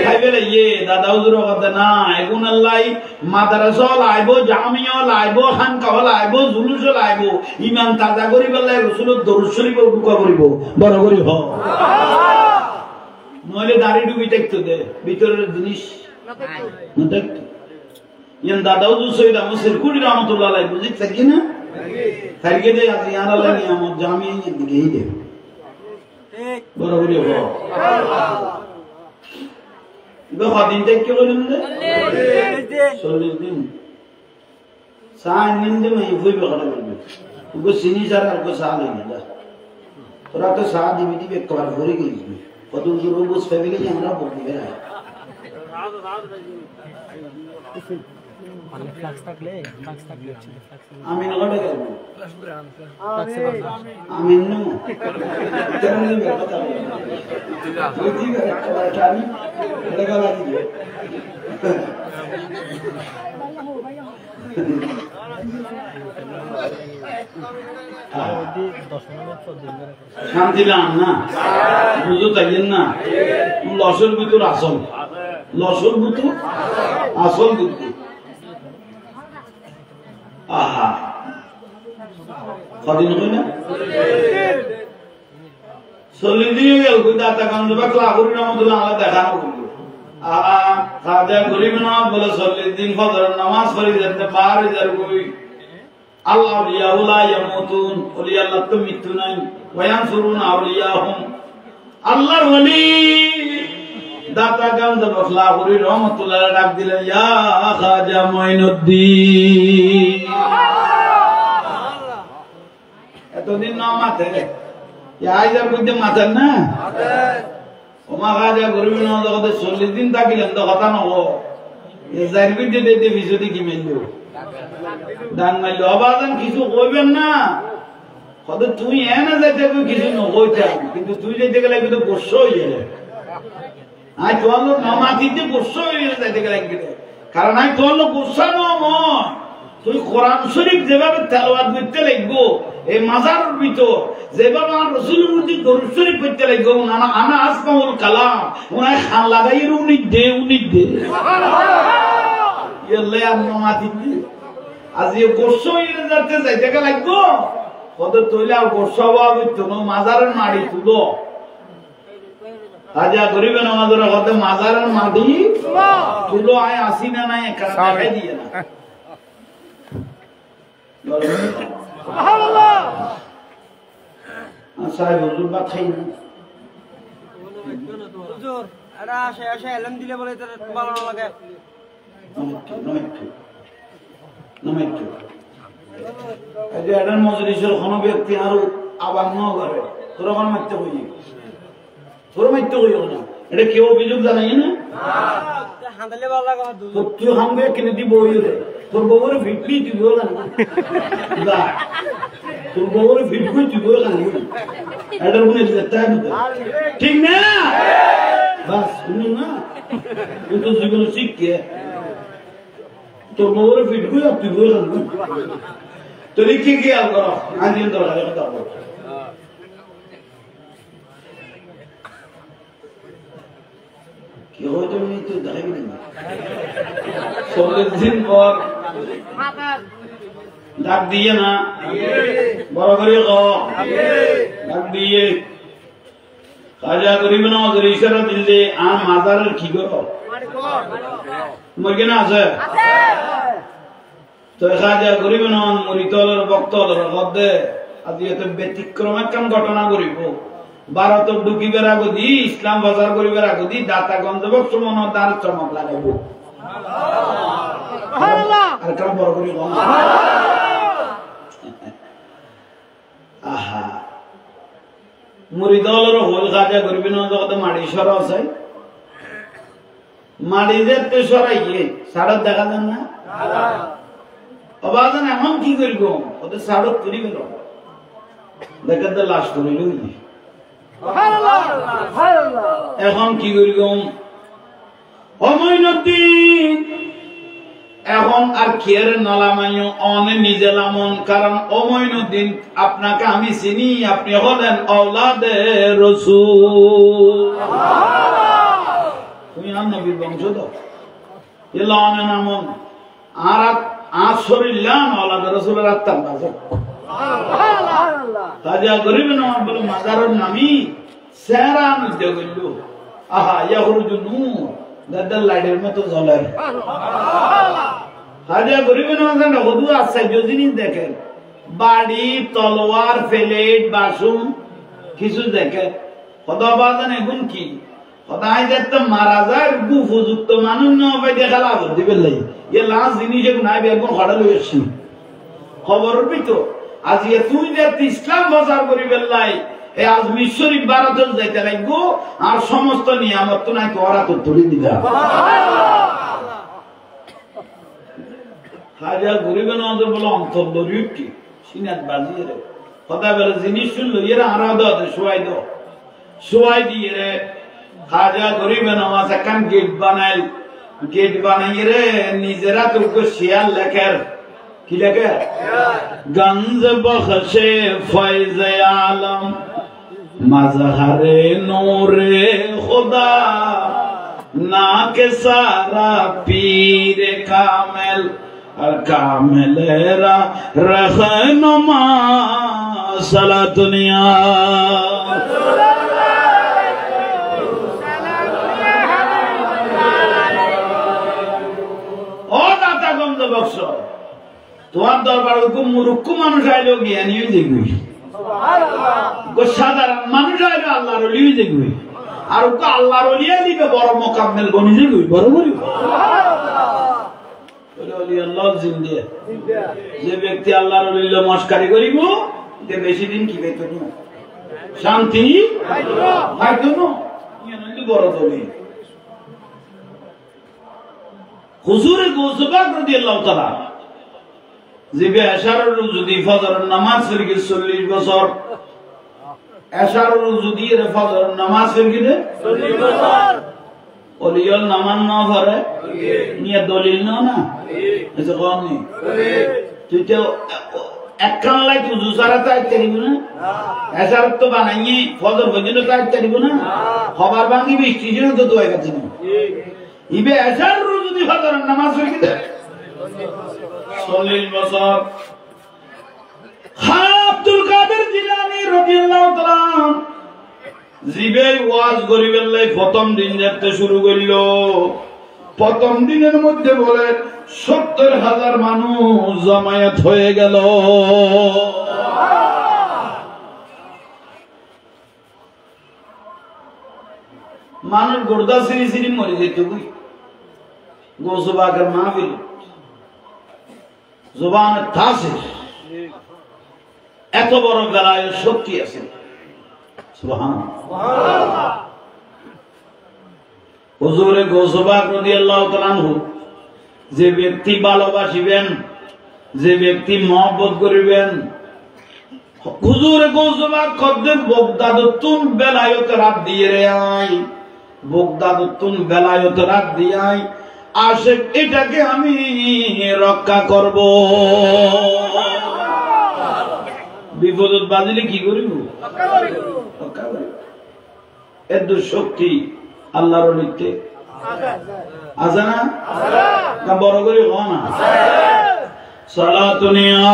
খাই বলে ইয়ে দাদা হুজুর কথা না এখন আল্লাহ মাদ্রাসা লাইবো জামিয়া লাইবো খানকাহ লাইবো জুলুস লাইবো ইমান তাজা করি বললে রাসূলের দরুদ শরীফ বুকা করিব বড় করি হ নইলে দাড়ি ডুবি দেখতে দে ভিতরের জিনিস না দেখতে ইয়ান দাদা হুজুর সৈয়দ আহমদ সিরকুটি রহমাতুল্লাহ আলাইহি বুঝি থাকি না থাকি দে আজ ইয়ান আল্লাহ নিয়ামত জামিয়া দিকে দে ঠিক বড় করি হ কদিন থেকে কি করলেন 40 দিন সান নিন্দে মই ফুই বড় বলবে উগো সিনি সারা আর কো সাল হই না তোরা তো সাদ দিবি দিবি একবার ভরে গেলি কত জোর বুঝ ফ্যামিলি আমরা বলবি না মানে ফ্লাক্স থাকলে আমি না গড়ে গেল আমিন নো তেমনি কথা বুঝি কথা আমি এটা গলা দিবে শান্তি লাম না বুঝো তাইলেন না লসর ভিতর আসল লসর ভিতর আসল ভিতর আহা কদিন হই না 40 দিন গেল কই দাতা কারণ বাকলা করি রহমাতুল্লাহ আলাইহি দেখানো করলো আহা খাজা গরিব না বলে 40 দিন ফজর নামাজ পড়ি যেতে পারে যার কই আল্লাহ আউলিয়া ইয়ামুতুন ওলি আল্লাহ তো মৃত্যু নাই ওয়ায়ানসুরুন আউলিয়াহুম আল্লাহর ওলি দাতা গান বাকলা করি রহমাতুল্লাহ ডাক দিলেন ইয়া খাজা মঈনুদ্দিন এতদিন না মাথে আইজার কইতে মাথার না ওমা খাজা গরিব না জগতে 40 দিন থাকিলেন তো কথা নহ এ জারবি দিতে বিজুদি কি মেললো দান মাইলো আবাদান কিছু কইবেন না কত তুই এনে যাইতে কিছু নইতে কিন্তু তুই যেতে গেলে কিন্তু গোস্ব হয়ে যাবে আই তোর লোক নমাতিতে গোস্ব হয়ে যাইতে গেলে কারণ আই তোর লোক গোসা নয় তুই কোরআন শরীফ যেভাবে তেলাওয়াত করতে লাগবো এই মাজারের ভিতর যেভাবে আমার রাসূলের প্রতি দরুদ শরীফ পড়তে লাগবো আনা আসমাউল কালাম ওনার খান লাগাই উনি দে সুবহানাল্লাহ ইল্লা নমাতিতে আজ এই গোস্ব হয়ে যাইতে গেলে লাগবো কত তৈলা গোস্বা তুমি মাজারের মাটি তুলো রাজা গরিবে আমাদের কত মাজারের মাটি তুলো আয় আসি না নাই দেখাই দিয়ে না সুবহানাল্লাহ সাহেব হুজুর বাত খাই না হুজুর আরে আসে এলম দিলে বলে তো ভালো না লাগে নমেট্টু এই এডার মজলিসের কোনো ব্যক্তি আর আবার ন করে তোর কোন মারতে হই তোর মারতে হই না এটা কেউ অভিযোগ জানাই না হাঁদালে ভালো লাগা তুই হামবে কিনে দিব ওই রে তোর বউরে ফিটলি দিব না দা তোর বউরে ফিটলি দিব না এডার কোন যেতে ঠিক না বাস শুনুন না কিন্তু জীবন শিখকে তোর বউরে ফিটলি তুই বল না তো লিখে কি আর করো আজ দিন দরকার কথা বল কি হয় তুমি তো দেখবি না 40 দিন পর ডাক দিয়ে না বড় করে ডাক দিয়ে কাজা করিবে না ওদের ইশারা দিলে আর মাজারের কি করো মুরগি না আছে তো কাজা করিবে না মরিতলের বক্তলের মধ্যে আজ এতে ব্যতিক্রম একখান ঘটনা করিব ভারত ঢুকিবার আগদি ইসলাম বাজার করিবার আগদি দাতা গঞ্জবক সমান তার চমক লাগাইব আর কাম বড় করি আহা মরিদলের হোল কাজা করিবে না যত মাড়ি সর আছে মাড়ি যেতে সরাইয়ে সাড়ে দেখা যান না অবাদন এমন কি করিব ওদের সাড়ক তুলি গেল দেখাতে লাশ করিল এখন কি করিব অমৈনুদ্দিন এখন আর খের নলামাইও অনে নিজে লামন কারণ অমৈনুদ্দিন আপনাকে আমি চিনি আপনি হলেন আওলাদে রাসূল তুমি আর নবীর বংশধর এলা অনে নামন আর শরীরাম আওলাদ রাসূলের আত্মা আছে সুবহানাল্লাহ তাজা গরিব না বলে মাজারের নামি সেরা নজে গইল আহা ইয়াখরুজু নূর দাদাল লাইটের মতো জ্বলে সুবহানাল্লাহ তাজা গরিব না জানা হুদু আছে জিনিস দেখেন বাড়ি তলোয়ার প্লেট বাসন কিছু দেখেন খোদাবাদান এগুন কি খোদাই যেতে মারা যায় উপযুক্ত মানুষ না হবে দেখালা দিবেন লাই এ লাশ জিনিস নাই বেগুন হড়া লই আসি খবর ভিতর আজ এ তুই যে ইসলাম বাজার করিবেন লাই এই আজমির শরীফ ভারতের যাইতে লাগবো আর সমস্ত নিয়ামত তো নাই তোরা তো তুলি দিবা সুবহানাল্লাহ হাজা গরিবের নজর বলে অন্তর দরিউটি সিনাত বাজিয়ে রে কথা বলে জিনিস শুনলো এরা আরাদা দে শোয়াই দিয়ে রে হাজা গরিবের নামাজ একখান গেট বানাই রে নিজেরা তো শিয়াল লেখের কি লেখে গঞ্জ বখশে ফয়জ আলম মজহরে নূরে খুদা না কে সারা পীর কামেল আর কামেলেরা রহনুমা সালা দুনিয়া ও দাতা গঞ্জ বক্স তোমার দরবার মূর্খ মানুষ আইলেও জ্ঞানীও দেখবি সাধারণ মানুষ আইলে আল্লাহর অলিও দেখবি আর ওকে আল্লাহর অলিয়া দিবে বড় মোকাম্মেল বনি দেখবি বড় বড় যে ব্যক্তি আল্লাহর অলিল মস্কারি করিব যে বেশি দিন কি পেত শান্তি বড় দলি হুজুরে গৌসবাগ রাদিয়াল্লাহু তাআলা জিবে এশারের যদি ফজর নামাজ পড়ি 40 বছর এশারের যদি এর ফজর নামাজ পড়ি 40 বছর ওলিয়ল নামান না পড়ে নিয়ে দলিল না এটা কোন নেই তুই তো একখান লাই তুজু সারা চাইতে দিব না এশার তো বানাইয়ে ফজর পর্যন্ত চাইতে দিব না খবর ভাঙি বৃষ্টি ছিল তো দোয়া কাছে না ইবে এশার যদি ফজর নামাজ পড়ি 40 বছর আব্দুল কাদের জিলানী রাদিয়াল্লাহু তাআলা জিবে ওয়াজ করিবেন লাই প্রথম দিন যেতে শুরু করল প্রথম দিনের মধ্যে বলে 70,000 মানুষ জামায়াত হয়ে গেল মানুষ গোর্দা সিরি সিরি মরে যেত গোসবাকের মাহফিল জবান তাসির এত বড় বেলায় শক্তি আছে সুবহানাল্লাহ সুবহানাল্লাহ হুজুরে গোসবাক রাদিয়াল্লাহু তাআলা আনহু যে ব্যক্তি ভালোবাসিবেন যে ব্যক্তি মহব্বত করিবেন হুজুরে গোসবাক কদ্দে বগদাদতুন বেলায়ত রাত দিয়ে রে আই বগদাদতুন বেলায়ত রাত দিয়ে আই আশেক এটাকে আমি রক্ষা করব বিপদত বাজিলে কি করিব রক্ষা করিব এত শক্তি আল্লাহর নিতে আছে না না বড় করে কও না সালাতুনিয়া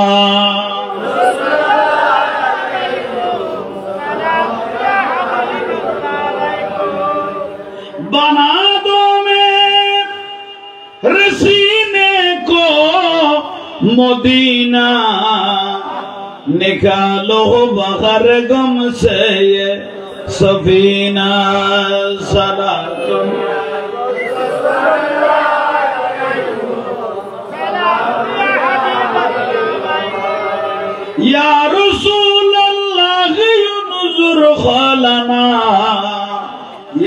बना दो मैं रसीने को मदीना निकालो बगर गम से ये सफीना सलातुन या रसूल अल्लाह युनजुर खलना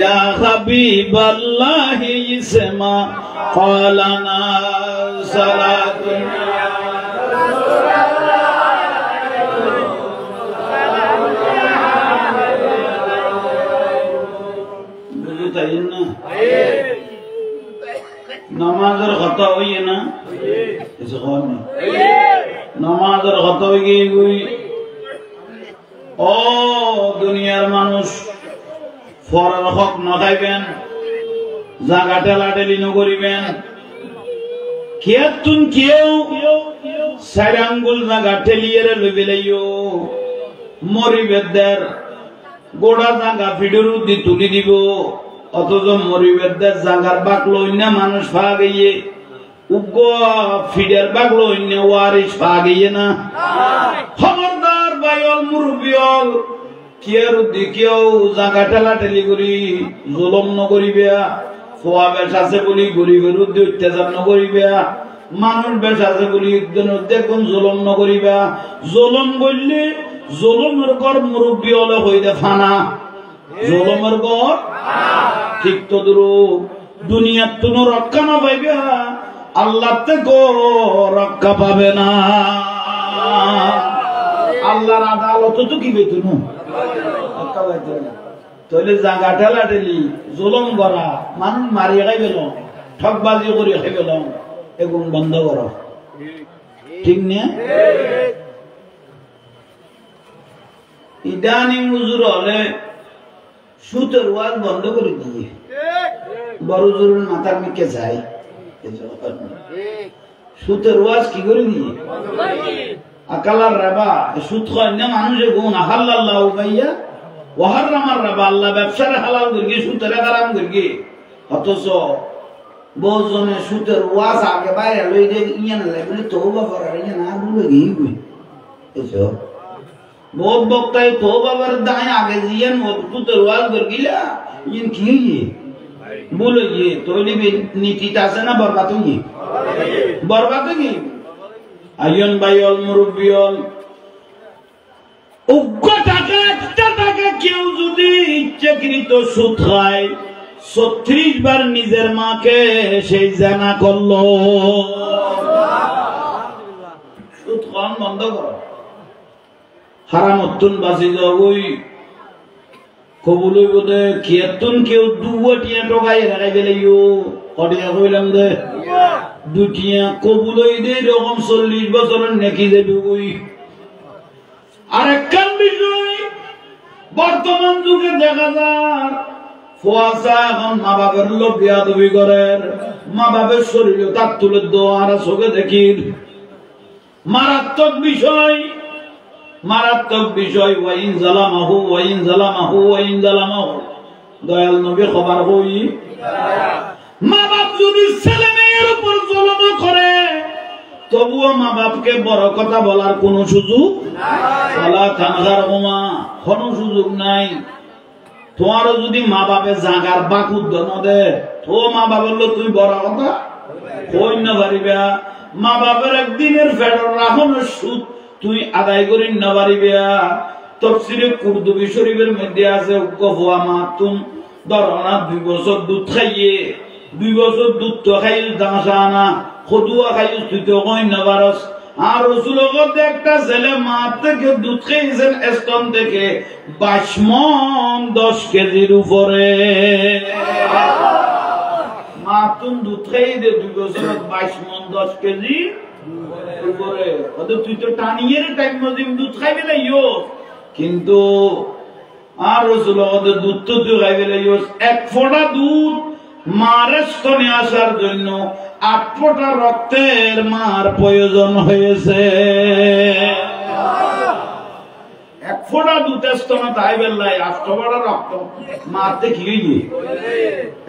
या हबीब अल्लाह इसमा क़ालना सलातुन नमाजर खता हुई है ना इसे कौन नहीं नमाजर खता हुई ओ दुनियार मानुष ফরার হক না খাইবেন জায়গা ঠেলাঠেলি নকরিবেন কেতুন কেউ 4 আঙ্গুল জায়গা ঠেলিয়ে লইবে লাইও মরিবেদের গোড়া জায়গা ফিডের উদ্দি তুলি দিব অথচ মরিবেদের জায়গার বাকলো অন্য মানুষ পা গিয়ে উগ্র ফিডের বাকলো অন্য ওয়ারিস পা গিয়ে না খবরদার বাইল মুরবিয়ল কিয়ার দিকেও জায়গা ঠেলাঠেলি করি জুলুম নকরিবে ফোয়া বেশ আছে বলি গরিবের উদ্দে অত্যাচার নকরিবে মানুষ বেশ আছে বলি দেখুন জুলুম নকরিবে জুলুম করলে জুলুমের কর মুরব্বী হলে হইতে ফানা জুলুমের কর ঠিক তো দূর দুনিয়ার তুমি রক্ষা না পাইবে আল্লাহ থেকে রক্ষা পাবে না আল্লাহর আদালত তো কি বেতন তাহলে জায়গা ঠেলাঠেলি জুলুম করা মানুষ মারিয়ে খাই পেল ঠকবাজি করে খাই পেল এগুন বন্ধ কর ঠিক না ইদানি মুজুর হলে সুতের ওয়াজ বন্ধ করে দিয়ে বড় জরুর মাথার মিকে যায় সুতের ওয়াজ কি করে দিয়ে আকালার রাবা সুদ খায় না মানুষের গুণ হাল্লাল্লাহু বাইয়া ওয়া হারামার রাবা আল্লাহ ব্যবসারে হালাল করিয়ে সুতের হারাম করিয়ে অথচ বহুজনে সুতের ওয়াজ আগে বাইরে লই দে ইয়া না লাগে তওবা করার ইয়া না ভুলে গই কই এসো বহুত বক্তাই তওবা করার দায় আগে জিয়ান সুতের ওয়াজ করিলা ইন কি ভুলে গিয়ে তৈলি নীতিটা আছে না বরবাদ হই বরবাদ হই আইয়ন বাইল মুরব্বিয়ল উগ্র টাকা একটা টাকা কেউ যদি ইচ্ছাকৃত সুদ খায় 36 বার নিজের মাকে সেই জানা করলো বন্ধ করো হারাম অত্যুন বাঁচি যাবই কবুল হইব দে কিয়তুন কেউ দুটিয়া টকাই রাখাই পেলে কটিয়া কইলাম দে দুটিয়া কবুল হই দে এরকম 40 বছরের নেকি যাবি কই আর একখান বিষয় বর্তমান যুগে দেখা যায় ফুয়াশা এখন মা বাপের লোক বিয়াদবি করেন মা বাপের শরীরে তার তুলে দেওয়া আর চোখে দেখি মারাত্মক বিষয় ওয়াইন জালামাহু দয়াল নবী খবর হই মা বাপ যদি ছেলে মেয়ের উপর জুলুম করে তবুও মা বাপকে বড় কথা বলার কোনো সুযোগ কোনো সুযোগ নাই তোমারও যদি মা বাপে জাগার বাকুদ দে তো মা বাবার লোক তুমি বড় কথা কই না পারিবা মা বাপের একদিনের ফেডর রাখনের সুদ তুই আদায় করি না পারিবা তাফসীরে কুরতুবী শরীফের মধ্যে আছে উকফা মাতুন দরনা 2 বছর দুধ খাইয়ে 2 বছর দুধ তো খাই দাসানা খদুয়া খাই তুই তো কই না পারস আর রাসূলুল্লাহ একটা ছেলে মা থেকে দুধ খাইছেন স্তন থেকে 22 মণ 10 কেজির উপরে মাতুন দুধ খাই দে 2 বছর 22 মণ 10 কেজি উপরে ওদের তুই তো টানিয়ে টাইম মজিম দুধ খাইবে না কিন্তু আর রাসূলুল্লাহ দুধ তো তুই খাইবে না এক ফোঁটা দুধ মার স্তনে আসার জন্য 8 ফোঁটা রক্তের মার প্রয়োজন হয়েছে এক ফোঁটা দুধ স্তনে তাই বেলায় 8 ফোঁটা রক্ত মারতে কি হইয়ে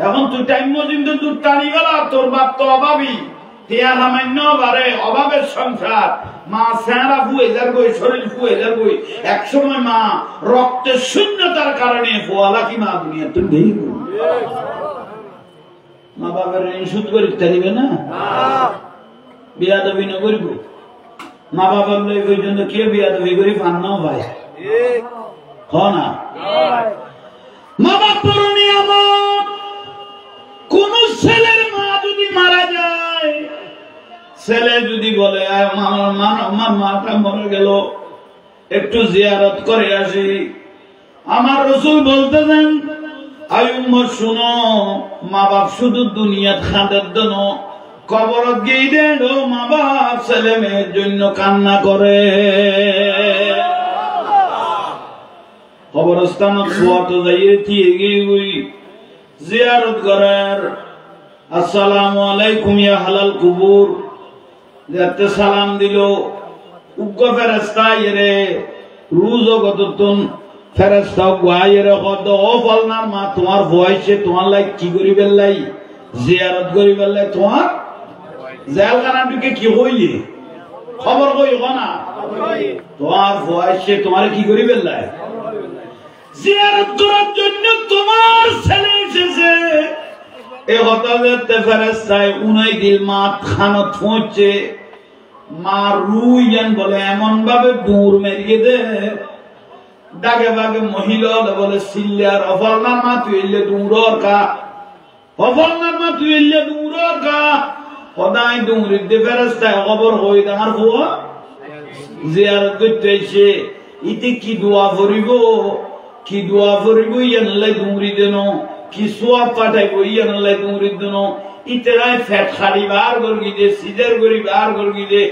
এখন তুই টাইম মজিম দুধ টানি গেলা তোর বাপ তো অভাবী তিয়া সামান্য বারে অভাবের সংসার মা চেহারা ফুয়ে যার গই শরীর ফুয়ে যার গই এক সময় মা রক্তের শূন্যতার কারণে ফোয়ালা কি মা দুনিয়া তুমি দেই মা বাবার ঋণ শোধ করতে দিবে না বিয়াদবি না করব মা বাবার লই পর্যন্ত কে বিয়াদবি করি পান না ভাই না মা বাবার নিয়ামত কোন ছেলের মা যদি মারা যায় ছেলে যদি বলে আমার মাটা মরে গেল একটু জিয়ারত করে আসি আমার রাসূল বলতেছেন আই উম্মত শুনো মা বাপ শুধু দুনিয়াত খাঁদের জন্য কবরত গিয়ে দেন মা বাপ ছেলে মেয়ের জন্য কান্না করে কবরস্থানত সোয়াত যাইয়ে দিয়ে গিয়ে জিয়ারত করার আসসালামু আলাইকুম ইয়া হালাল কুবুর যাতে সালাম দিল উগ্র ফেরেশতা এরে রোজ গততন ফেরেশতা গায়েরে কত ও ফলনার মা তোমার ভয়সে তোমার লাই কি করিবেল লাই জিয়ারত করিবেল লাই তোমার জেলখানাটিকে কি হইলি খবর কই না তোমার ভয়সে তোমার কি করিবেল লাই জিয়ারত করার জন্য তোমার ছেলে এসেছে এ হতাতে ফেরেশতায় উনাই দিল মা খানত পৌঁছে মা রুইয়ান বলে এমন ভাবে দূর মেরিয়ে দে ডাকে বাগে মহিলা বলে সিল্লার অফলনার মা তুই এলে দূরর কা অফলনার মা তুই এলে দূরর কা সদাই দূরিত দে ফেরেশতায় খবর হই আমার বুয়া জিয়ারত করতে এসে ইতি কি দোয়া করিব ইয়ান লাই দূরি দেন কি সোয়াব পাঠাইব ইয়ান লাই দূরি দেন ইতেরাই ফ্যাট খাড়ি বার করগি দে সিজার করি বার করগি দে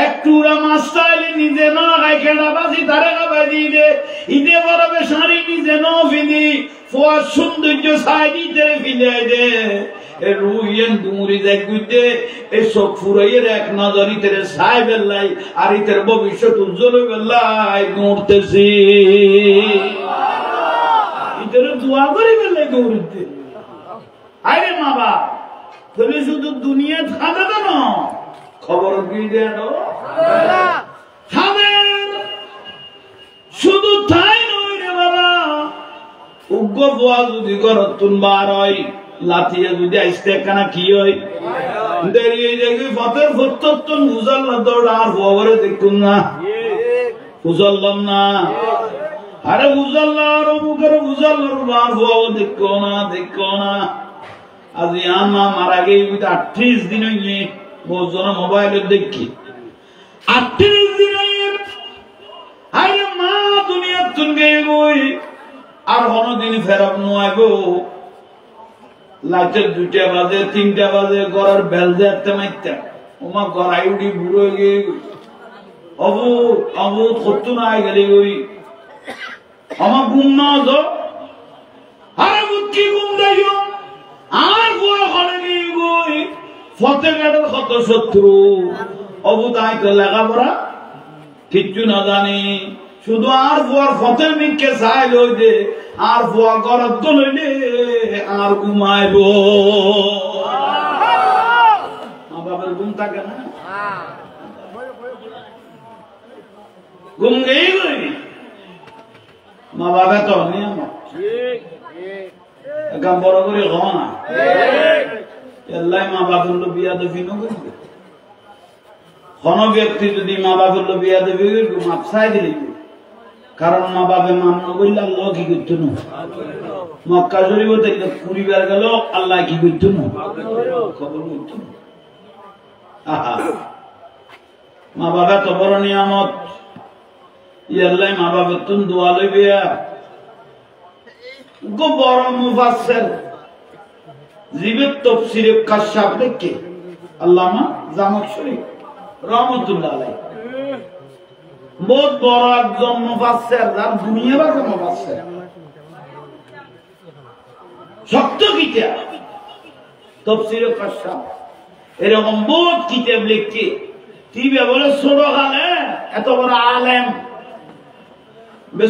একটু মাছ চাইলে নিজে না খাই খেলা বাজি তারে খাবাই দিয়ে দে ইদে বরবে শাড়ি নিজে ন ফিনি ফোয়ার সৌন্দর্য চাই দিতে ফিলাই দে রুইয়েন দুমুরি দেখ গুইতে এই চোখ ফুরাইয়ের এক নজরি তেরে ছাই বেল্লাই আর ইতের ভবিষ্যৎ উজ্জ্বল বেল্লাই দৌড়তেছি ইতের দোয়া করি বেল্লাই দৌড়তে আরে মা বাপ তুমি শুধু দুনিয়া খাবে কেন খবর কি দেন খাবেন শুধু তাই নয় রে বাবা উগ্র দোয়া যদি করত তুনবার হয় লাথিয়ে যদি আইসতে একখানা কি হয় দাঁড়িয়ে দেখবি পথের প্রত্যর্তন বুঝাল্লা দৌড় আর হওয়ারে দেখুন না বুঝাল্লাম না আরে বুঝাল্লা আর অমুকের বুঝাল্লার বার হওয়া দেখো না আজ মা মারা গিয়ে 38 দিন হইয়ে বহু জন মোবাইলে দেখি 38 দিন আরে মা দুনিয়া তুনগে গই আর কোনদিন ফেরত নয় গো লাইটের 2টা বাজে 3টা বাজে ঘরের বেল দেখতে মাইতে ওমা গড়াই উঠি বুড়ো গিয়ে অবু অবু কত নাই গেলে গই আমার ঘুম না তো আরে বুদ্ধি ঘুম দাইও আর বুয়া করে গিয়ে গই ফতেঘাটের কত শত্রু অবু তাই তো লেখাপড়া কিচ্ছু না জানি শুধু আর বুয়ার ফতের মিকে চাই লই দে আর বুয়া ঘরত তো লইলে আর ঘুমাইব মা বাবার ঘুম থাকে না ঘুম গেই গই মা বাবা তো নিয়ম একটা বড় করে হওয়া না আল্লাহ মা বাবার লো বিয়া দেবি নগরি কোন ব্যক্তি যদি মা বাবার লো বিয়া দেবি মাপ চাই দিলি কারণ মা বাবা মান নগরিলে আল্লাহ কি করতো না মক্কা শরীফ থেকে পরিবার গেল আল্লাহ কি করতো না খবর করতো না মা বাবা তো বড় নিয়ামত ইয়াল্লাই মা বাবার তুন দোয়া লইবে গো বড় মুফাসসির জীবের তাফসীরে কাশাফ লিখে আল্লামা জামাখশরী রাহমাতুল্লাহ আলাইহি বহুত বড় একজন মুফাসসির যার দুনিয়া বাজে মুফাসসির শক্ত কিতাব তাফসীরে কাশাফ এরকম বহুত কিতাব লিখে তিবে বলে ছোট কালে এত বড় আলেম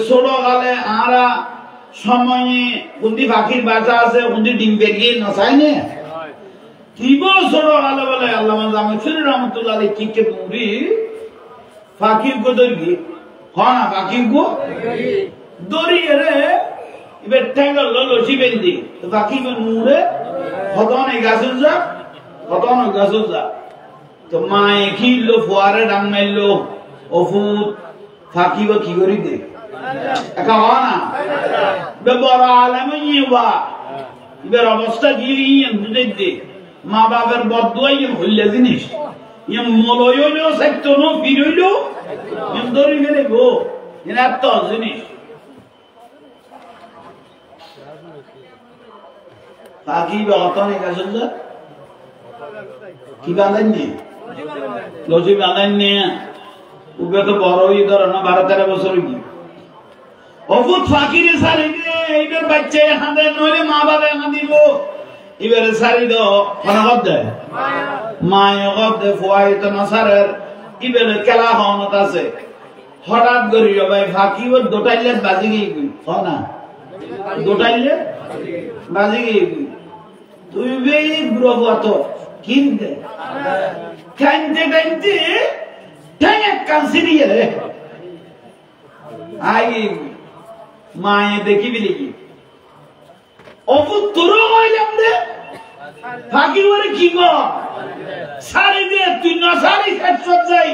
ছোট কালে আরা সময়ে কোনটি পাখির বাসা আছে কোনটি ডিম বেরিয়ে নসাই নে তিব ছোট কালে বলে আল্লামা জামাখশরী রাহমাতুল্লাহ আলাইহি কি কে পুরি পাখির গো দরি হনা পাখির গো দরি রে ইবে টেঙ্গল লসি বেন্দি তো পাখি বে মুরে হদনে গাছুল যা হদনে গাছুল যা তো মায়ে খিললো ফুয়ারে ডাং মাইলো ওফুত ফাঁকি বা কি করি দে একা হয় না বড় আলেমে ইবা এবার অবস্থা গিয়ে বুঝে দে মা বাবার বদুয়াই হইলে জিনিস ইম মলয়ইলো সাইতো নো ফিরইলো ইম দরি গেলে গো এরা তো জিনিস ফাঁকি বা হতনে গাছুল যা কি বাঁধেন নি লজি বাঁধেন নি উবে তো বড়ই ধরো না 12-13 বছর কি অফুত ফাকিরে সারি দে এইবার বাচ্চা হাঁদে নইলে মা বাবা হাঁ দিব এবারে সারি দো কোন গদে মায়ে গদে ফুয়াই তো নসারের ইবেলে কেলা হনত আছে হঠাৎ করি ভাই ফাকি ও দোটাইলে বাজি গই হয় না দোটাইলে বাজি গই তুই বে গ্রহ তো কিনতে কানতে কানতে ঠ্যাঙে কানসিরি রে আই মায়ে দেখি বিলি কি অপু তোর হইলাম দে ফাঁকি ওরে কি গো সারি দে তুই না সারি কাট যাই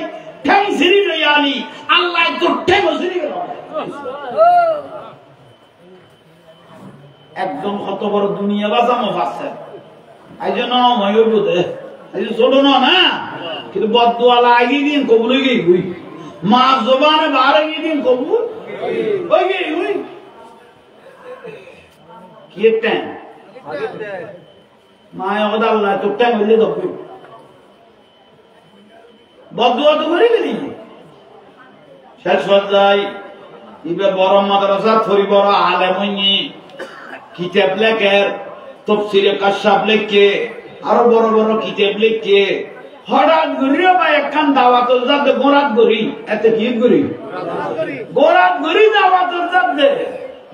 ঠ্যাং সিরি লই আলি আল্লাহ তোর ঠ্যাং সিরি গেল একদম কত বড় দুনিয়া বাজামো পাচ্ছে আইজন্য ময়ূর বুদে আইজ ছোট না কিন্তু বদদুয়া লাগি দিন কবুল হই গই মা জবানে বারে গই দিন কবুল হই গই হই কি একটা মায় ওদা আল্লাহ তো টাইম হইলে দবি বদদুয়া তো করি গেলি শেষ যায় ইবে বড় মাদ্রাসা থরি বড় আলেম হইনি কিতাব লেখের তাফসীরে কাশাফ লেখে আরো বড় বড় কিতাব লেখে হঠাৎ গরিও বা একখান দাওয়াত যাতে গোরাত গরি এতে কি গরি গোরাত গরি দাওয়াত যাতে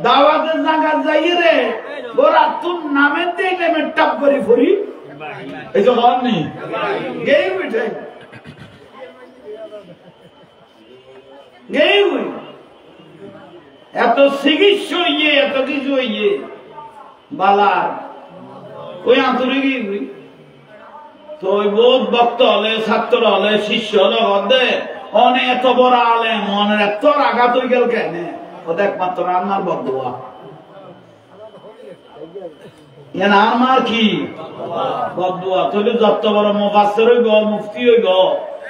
দাওয়াতের জায়গা যাই রে গোরাত তুম নামের দিয়ে মে টপ করি ফরি এই তো হন নি গেই বিঠে গেই হই এত চিকিৎসা হইয়ে এত কিছু হইয়ে বালার ওই আন্তরিক তো ওই বহুত ভক্ত হলে ছাত্র হলে শিষ্য হলে হদে অনে এত বড় আলেম মনের এত আঘাত হয়ে গেল কেন ওটা একমাত্র আমার বদুয়া আমার কি বদুয়া তাহলে যত বড় মুফাসসির হইব মুফতি হইব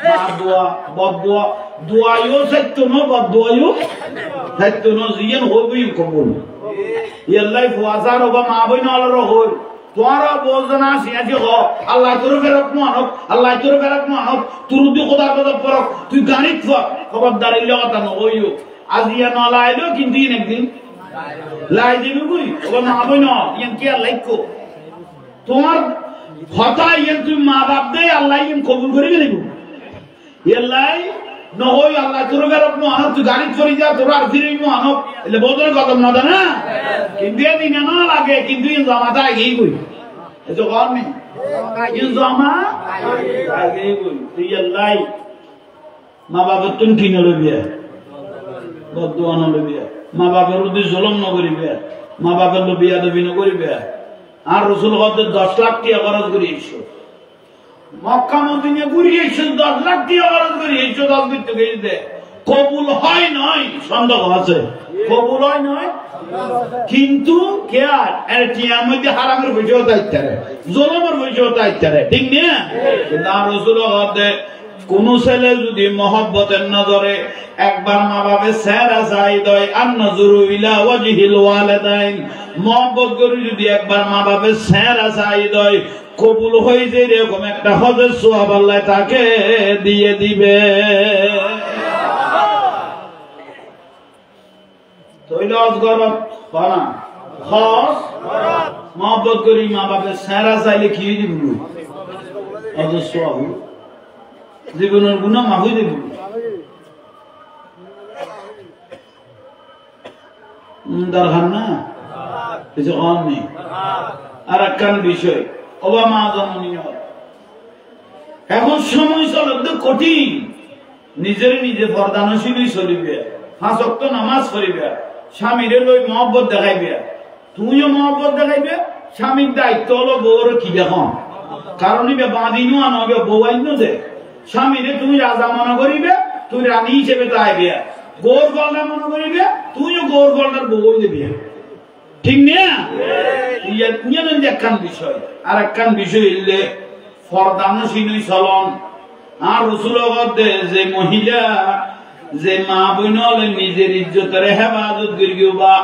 মা দোয়া বদদোয়া দোয়ায়ও সত্য ন বদদোয়ায়ও সত্য ন জিয়ান হইবই কবুল ইয়াল্লাই ফুয়াজার ওবা মা বইন আলার হই তোরা বোঝনা সিয়াজি হ আল্লাহ তোর ফেরত মানব আল্লাহ তোর ফেরত মানব তুই দি খোদার কথা পড় তুই গানিত ফ খবরদার ইল্লা কথা ন হইও আজিয়া ন লাইলো কিন্তু একদিন লাই দিবি কই ওবা মা বইন ইয়ান কি আর লাইকো তোমার কথা ইয়ান তুই মা বাপ দে আল্লাহ ইয়ান কবুল করিবে নিব ইয়াল্লাই নহই আল্লাহ তোর ফেরত মানব তুই গানিত করি যা তোর আর ফিরে মানব এলে বোঝার কথা না না কিন্তু এদিন না লাগে কিন্তু ইন জামাতা আগেই কই এতো কর নি ইন জামা আগেই কই তুই আল্লাহ মা বাবা তুন কিনে লবিয়া বদদোয়া না লবিয়া মা বাবার উদ্দে জুলুম না করিবে মা বাবার লবিয়া দবি না করিবে আর রাসূল কত 10 লাখ টাকা খরচ করিয়েছো মক্কা মদিনা ঘুরিয়েছো 10 লাখ টাকা খরচ করিয়েছো 10 বিট গইতে কবুল হয় নয় সন্দেহ আছে কবুল হয় নয় কিন্তু কে আর এর মধ্যে হারামের বিষয় দায়িত্বরে জুলুমের বিষয় দায়িত্বরে ঠিক না কিন্তু রাসূল কতে কোন ছেলে যদি মহব্বতের নজরে একবার মা বাবার চেহারা চাই দেয় আর নজরু ইলা ওয়াজহিল ওয়ালিদাইন মহব্বত করে যদি একবার মা বাবার চেহারা চাই দেয় কবুল হয়ে যায় এরকম একটা হজের সওয়াব আল্লাহ তাকে দিয়ে দিবে তইলে অজগরত পানা খাস মহব্বত করি মা বাবার চেহারা চাইলে কি দিব হজের সওয়াব জীবনের গুনাহ মাফ হয়ে যাবে দরকার না কিছু কম নেই আর একখান বিষয় ওবামা জননীয় এখন সময় চলতে কঠিন নিজের নিজে পর্দানশীলই চলিবে 5 ওয়াক্ত নামাজ পড়িবে স্বামীর লই মহব্বত দেখাইবে তুইও মহব্বত দেখাইবে স্বামীর দায়িত্ব হলো বউর কি দেখুন কারণ ইবে বাঁধিনু আনবে বউ আইন দে স্বামীরে তুমি রাজা মনে করিবে তুই রানী হিসেবে তাইবে গোর গলটা মনে করিবে তুইও গোর গলটার বউ দেবে ঠিক না ইয়া নিয়ন একখান বিষয় আর একখান বিষয় হইলে ফরদানশীলই চলন আর রাসূল বলে যে মহিলা যে মা বোনল নিজের ইজ্জতের হেফাজত করিও বা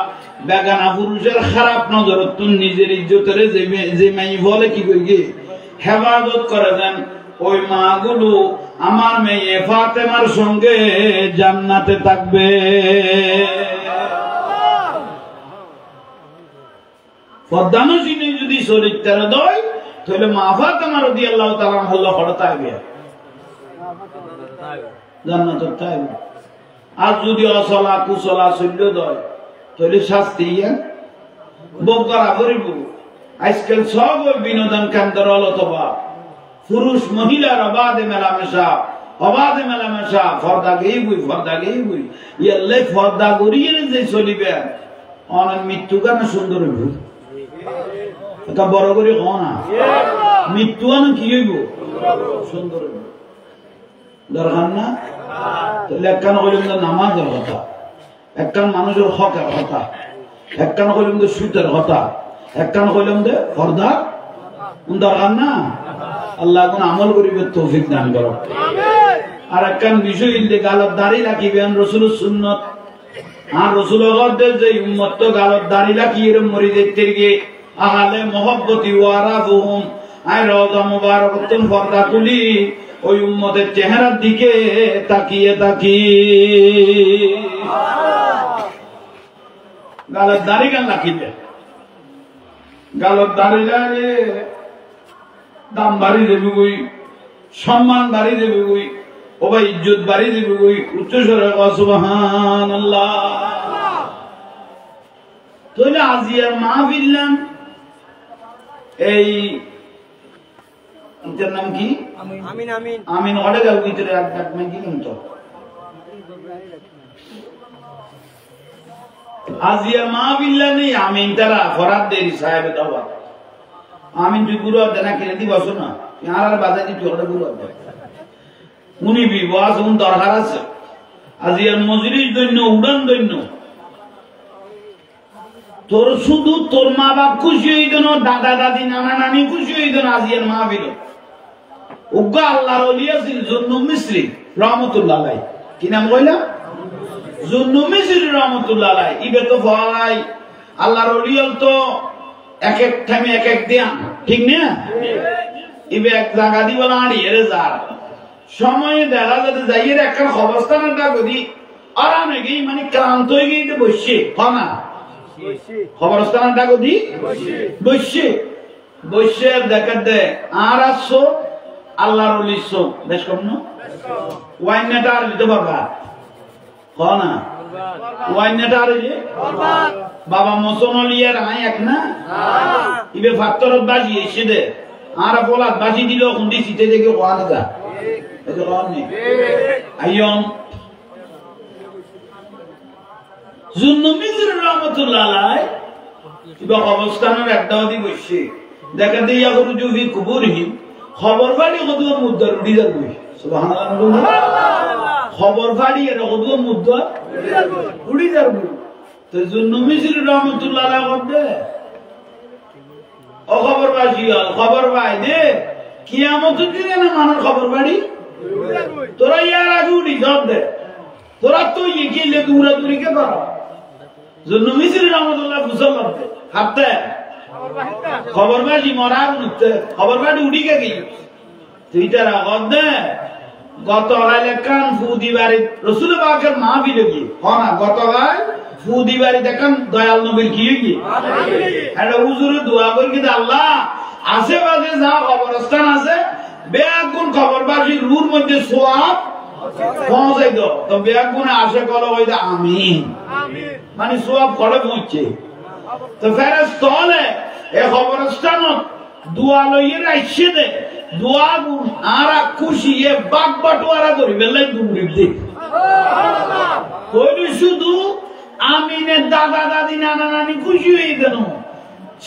বেগানা পুরুষের খারাপ নজরত তুই নিজের ইজ্জতের যে মাই বলে কি কইগে হেফাজত করে দেন ওই মাগুলো আমার মেয়ে ফাতেমার সঙ্গে জান্নাতে থাকবে পদ্মানসিনী যদি চরিত্র দয় তাহলে মা ফাতেমা রাদিয়াল্লাহু তাআলা আনহা হড়তা হবে জান্নাতে থাকবে আর যদি অসলা কুসলা চল্য দয় তাহলে শাস্তি বকরা করিব আজকাল সব বিনোদন কেন্দ্র অথবা পুরুষ মহিলার অবাধে মেলামেশা ফর্দা গেই বই ইয়াল্লাই ফর্দা গড়িয়ে যে চলিবে অনেক মৃত্যু কেন সুন্দর হইব এটা বড় করে হ না মৃত্যু আন কি হইব সুন্দর হইব দরকার না তাহলে একখান কইলাম নামাজের কথা একখান মানুষের হকের কথা একখান কইলাম সুতের কথা একখান কইলাম ফর্দা দরকার না আল্লাহ কোন আমল করিবে তৌফিক দান করো আর একখান বিষয় ইল্লে গালত দাড়ি রাখিবেন রাসূলের সুন্নাত আর রাসূলের গদে যে উম্মত তো গালত দাড়ি রাখিয়ে মরি যেতে গিয়ে আহলে মহব্বতি ওয়ারাফুহুম আই রওজা মুবারাকাতুন পর্দা তুলি ওই উম্মতের চেহারার দিকে তাকিয়ে গালত দাড়ি গান রাখিবে গালত দাড়ি লাগে দাম বাড়ি দেবে কই সম্মান বাড়ি দেবে কই ও ভাই ইজ্জত বাড়ি দেবে কই উচ্চস্বরে সুবহানাল্লাহ তাহলে আজিয়ার মাহফিল এই এটার নাম কি আমিন আমিন আমিন ওরে গাও ভিতরে এক মে কি নাম তো আজিয়ার মাহফিল নেই আমিন তারা ফরাদ দেরি সাহেব দাওয়া আমিন তুই গুরু দেনা কিনে দি বসো না আর বাজাই দি তুই ওটা গুরু দে উনি বিবাস উন দরকার আছে আজিয়ার মজলিস দৈন্য উড়ান দৈন্য তোর শুধু তোর মা বাপ খুশি হইতো না দাদা দাদি নানা নানি খুশি হইতো না আজিয়ার মাহফিল উগ্গা আল্লাহর ওলি আছিল জুন্নু মিসরি রহমাতুল্লাহ আলাইহি কি নাম কইলা জুন্নু মিসরি রহমাতুল্লাহ আলাইহি ইবে তো ফলাই আল্লাহর ওলি তো এক এক টাইমে এক এক দিন ঠিক না ইবে এক জায়গা দি বলা আড়ি এর যার সময় দেখা যাতে যাইয়ের একটা অবস্থানটা গদি আরাম হয়ে গই মানে ক্লান্ত হয়ে গিয়ে বসে হনা খবরস্থানটা গদি বসে বসে দেখা দে আর আসছো আল্লাহর ওলি সো বেশ কম না ওয়াইনাটা আর দিতে পারবা হনা ওয়াইনাটা আর যে বাবা মসনলিয়ার আই এক না ইবে ফাত্তরত বাজি এসে দে আর বলাত বাজি দিল খুন্দি সিটে দেখে ওয়ানা যা এই যে কোন নেই আইয়ম জুন্নু মিসরি রহমাতুল্লাহ আলাইহি ইবা অবস্থানের একটা দি বসে দেখা দিয়া গরুজু ফি কুবুরহি খবর বাড়ি কত মুদ্দা উড়ি যাবে সুবহানাল্লাহ খবর বাড়ি এর কত মুদ্দা উড়ি যাবে তো জুন্নু মিসরি রহমাতুল্লাহ আলাইহি বলে ও খবর বাজি খবর পাই দে কিয়ামতের দিনে না মানুষ খবর বাড়ি তোরা ইয়ার আগে উড়ি যাব দে তোরা তো ইগিলে দূরাদূরি কে কর জুন্নু মিসরি রহমাতুল্লাহ ফুসল করতে হাতে খবর বাজি মরা উঠতে খবর বাড়ি উড়ি গে গই তুই তারা গদে গতকাল কান ফুদি বাড়ি রাসূল পাকের মাহফিল কি হনা গতকাল ফুদি বাড়ি দেখেন দয়াল নবীর কি কি এটা হুজুরে দোয়া করি কি আল্লাহ আশেপাশে যা কবরস্থান আছে বেগুন খবর বাজি রুর মধ্যে সওয়াব পৌঁছাই দাও তো বেগুন আসে কল হইতা আমিন আমিন মানে সওয়াব করে পৌঁছে তো ফেরেশতা হলে এই কবরস্থানত দোয়া লইয়ে রাইছে দে দোয়া গুণ আরা খুশি এ বাগ বাটোয়ারা করি বেলাই দুমড়ি দে সুবহানাল্লাহ কইলি শুধু আমিনের দাদা দাদি নানা নানি খুশি হয়ে দেন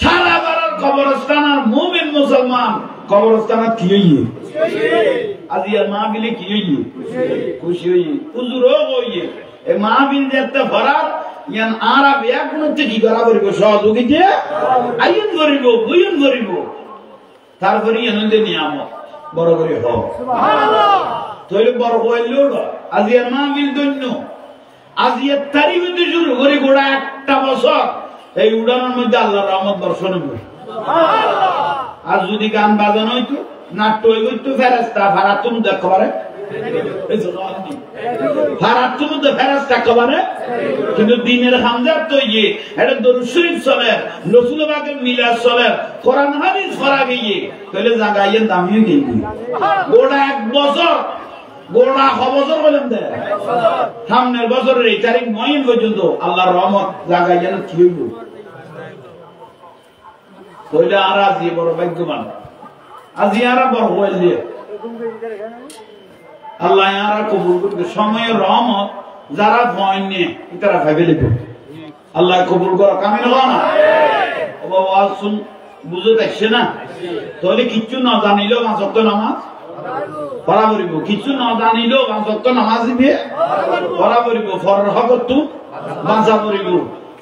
সারা বারার কবরস্থান আর মুমিন মুসলমান কবরস্থান কি হইয়ে আজিয়া মাহফিলে কি হইয়ে খুশি হইয়ে হুজুরও হইয়ে এই মাহফিল যেতে ভরাত ইয়ান আরব এক মধ্যে কি করা করিব সহযোগিতা আইন করিব বুইন করিব তারপরে আনন্দে নিয়ামত বড় করে হোক সুবহানাল্লাহ তইলে বড় হইলো আজিয়া মাহফিল দন্য আজিয়া তারিখে শুরু করে গোড়া একটা বছর এই উড়ানোর মধ্যে আল্লাহর রহমত বর্ষণ হবে সুবহানাল্লাহ আর যদি গান বাজানো হইতো নাট্য হইতো ফেরেশতা ফারাতুম দেখবারে এই জন্য ফারাতুম দে ফেরেশতা কবারে কিন্তু দিনের হামজাত তো ইয়ে এটা দরুদ শরীফ চলে রাসূল পাকের মিলাদ চলে কোরআন হাদিস পড়া গিয়ে তাহলে জায়গায় দামিও গিয়ে গোড়া এক বছর গোড়া বছর বলেন দে সামনের বছরের এই তারিখ 9 পর্যন্ত আল্লাহর রহমত জায়গায় যেন কি হইব কইলে আর আজি বড় ভাগ্যবান আজি আর বড় হইলে আল্লাহ আর কবুল করবে সময়ের রহমত যারা ভয় নিয়ে তারা ভাবে লিখবে আল্লাহ কবুল করা কামিল হয় না ও বাবা শুন বুঝে দেখছে না তাহলে কিচ্ছু না জানিলেও পাঁচ ওয়াক্ত নামাজ পড়া করিব কিছু না জানিলেও পাঁচ ওয়াক্ত নামাজ দিবে পড়া করিব ফরহ করতু বাঁচা করিব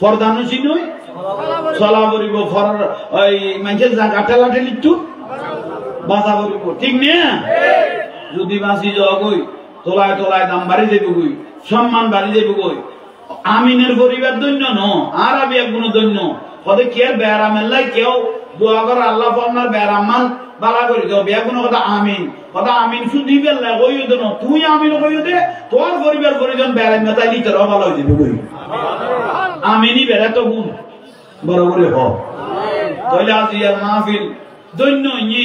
ফরদানো চিনুই চলা করিব ফর ওই মানুষের জায়গা ঠেলা ঠেলিতু বাঁচা করিব ঠিক না যদি বাঁচি যাওয়া গই তোলায় তোলায় দাম বাড়ি যাইব গই সম্মান বাড়ি যাইব গই আমিনের পরিবার দৈন্য ন আর আমি এক গুণ দৈন্য কদে কে বেড়া মেলাই কেউ দোয়া করে আল্লাহ আপনার বেড়ামান বালা করি দাও বিয়া কোনো কথা আমিন শুধু বেলা কই দে না তুই আমিন কই দে তোর পরিবার পরিজন বেড়াই মেতাই লিতে র ভালো হয়ে যাবে কই আমিনই বেড়া তো গুণ বড় করে হ তাহলে আজিয়ার মাহফিল দৈন্য নি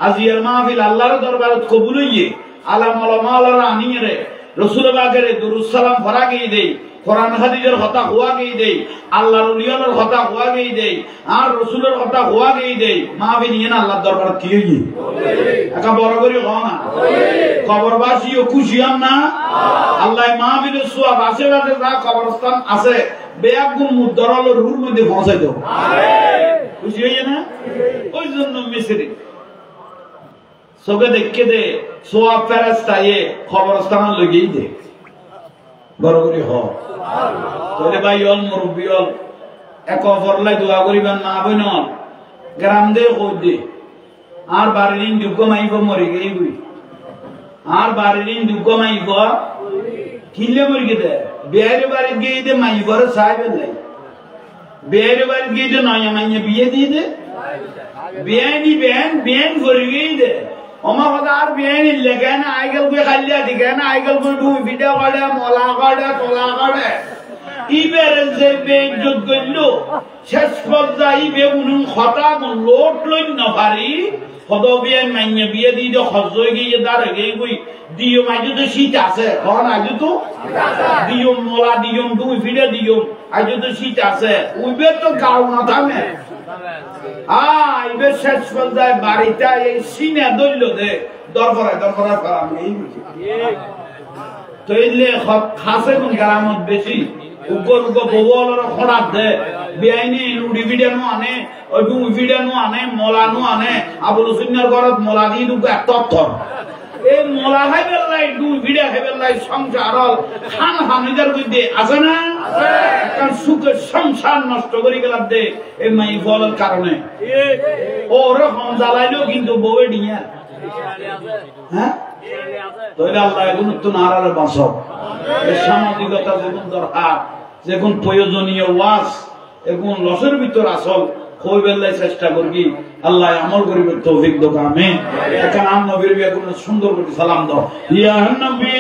আজিয়ার মাহফিল আল্লাহর দরবারে কবুল হইয়ে আলাম আলামাওয়ালারা আনিয়ে রে রাসূল পাকের দুরূদ সালাম পড়া গিয়ে দেই কোরআন হাদিসের কথা হওয়া গিয়ে দেই আল্লাহর ওলিয়ার কথা হওয়া গিয়ে দেই আর রাসূলের কথা হওয়া গিয়ে দেই মাহফিল নিয়ে না আল্লাহর দরবারে কি হইয়ে একা বড় করে হ না কবরবাসীও খুশি হন না আল্লাহ মাহফিলের সওয়াব আশেপাশে যা কবরস্থান আছে বেয়াগুন মুদরাল রুর মধ্যে পৌঁছাই দাও আমিন খুশি হইয়ে না ওই জন্য মিসরি সবে দেখকে দে সোয়াব ফেরেশতা এ কবরস্থান লগেই দে বড় করে হ তাহলে ভাই অল মুরব্বি অল এক ফরলাই দোয়া করিবেন না বইন গ্রাম দে কই দে আর বাড়ির যোগ্য মাইব মরে গেই বুই আর বাড়ির যোগ্য মাইব কিনলে মরে গেছে বিয়ের বাড়ি গিয়ে দে মাইবর সাহেবের লাই বিয়ের বাড়ি গিয়ে দে নয়া মাইয়া বিয়ে দিয়ে দে বিয়ানি বিয়ান করে গিয়ে দে আমার কথা আর বিয়ানি লেখে না আইগল করে খাইলিয়া দিকে না আইগল করে দুই ভিডিও করে মলা করে তোলা করে ইবের যে বেইজ্জত করল শেষ পর্যায়ে ইবে উনুন খতা লোট লই না পারি কত বিয়ান মাইয়া বিয়ে দিয়ে দে খরচ হয়ে গিয়ে দাঁড়ে গিয়ে কই দিও মাইজু তো শীত আছে কখন আজু তো দিও মলা দিও দুই ভিডিও দিও আজু তো শীত আছে উইবে তো গাও না থামে ইবে শেষ পর্যায়ে বাড়িটা এই সিনে দইল দে দরকার করাম এই তো এলে খাসে কোন গ্রামত বেশি উগর বউলর খড়াত দে বেআইনি লুডি ভিডিও আনে ওই দুই ভিডিও আনে মলানো আনে আবুল সুন্নার ঘরত মলা দি দুটো তথ্য এই মলা খাইবেল লাই দুই ভিডিও খাইবেল লাই সংসার খান হামিদার মধ্যে আছে না কারণ সুখের সংসার নষ্ট করে গেলাম দে এই মাই ফলের কারণে ওরকম জ্বালাইলেও কিন্তু বউয়ে ডিয়া হ্যাঁ তাহলে আল্লাহ এখন তো নারারে বাঁচব এই সামাজিকতা যেমন দরকার যেমন প্রয়োজনীয় ওয়াজ এখন লসের ভিতর আসল কইবেলাই চেষ্টা করবি আল্লাহ আমল করিবে তৌফিক দাও আমিন এখন আম নবীর বিয়া কোন সুন্দর করে সালাম দাও ইয়া নবী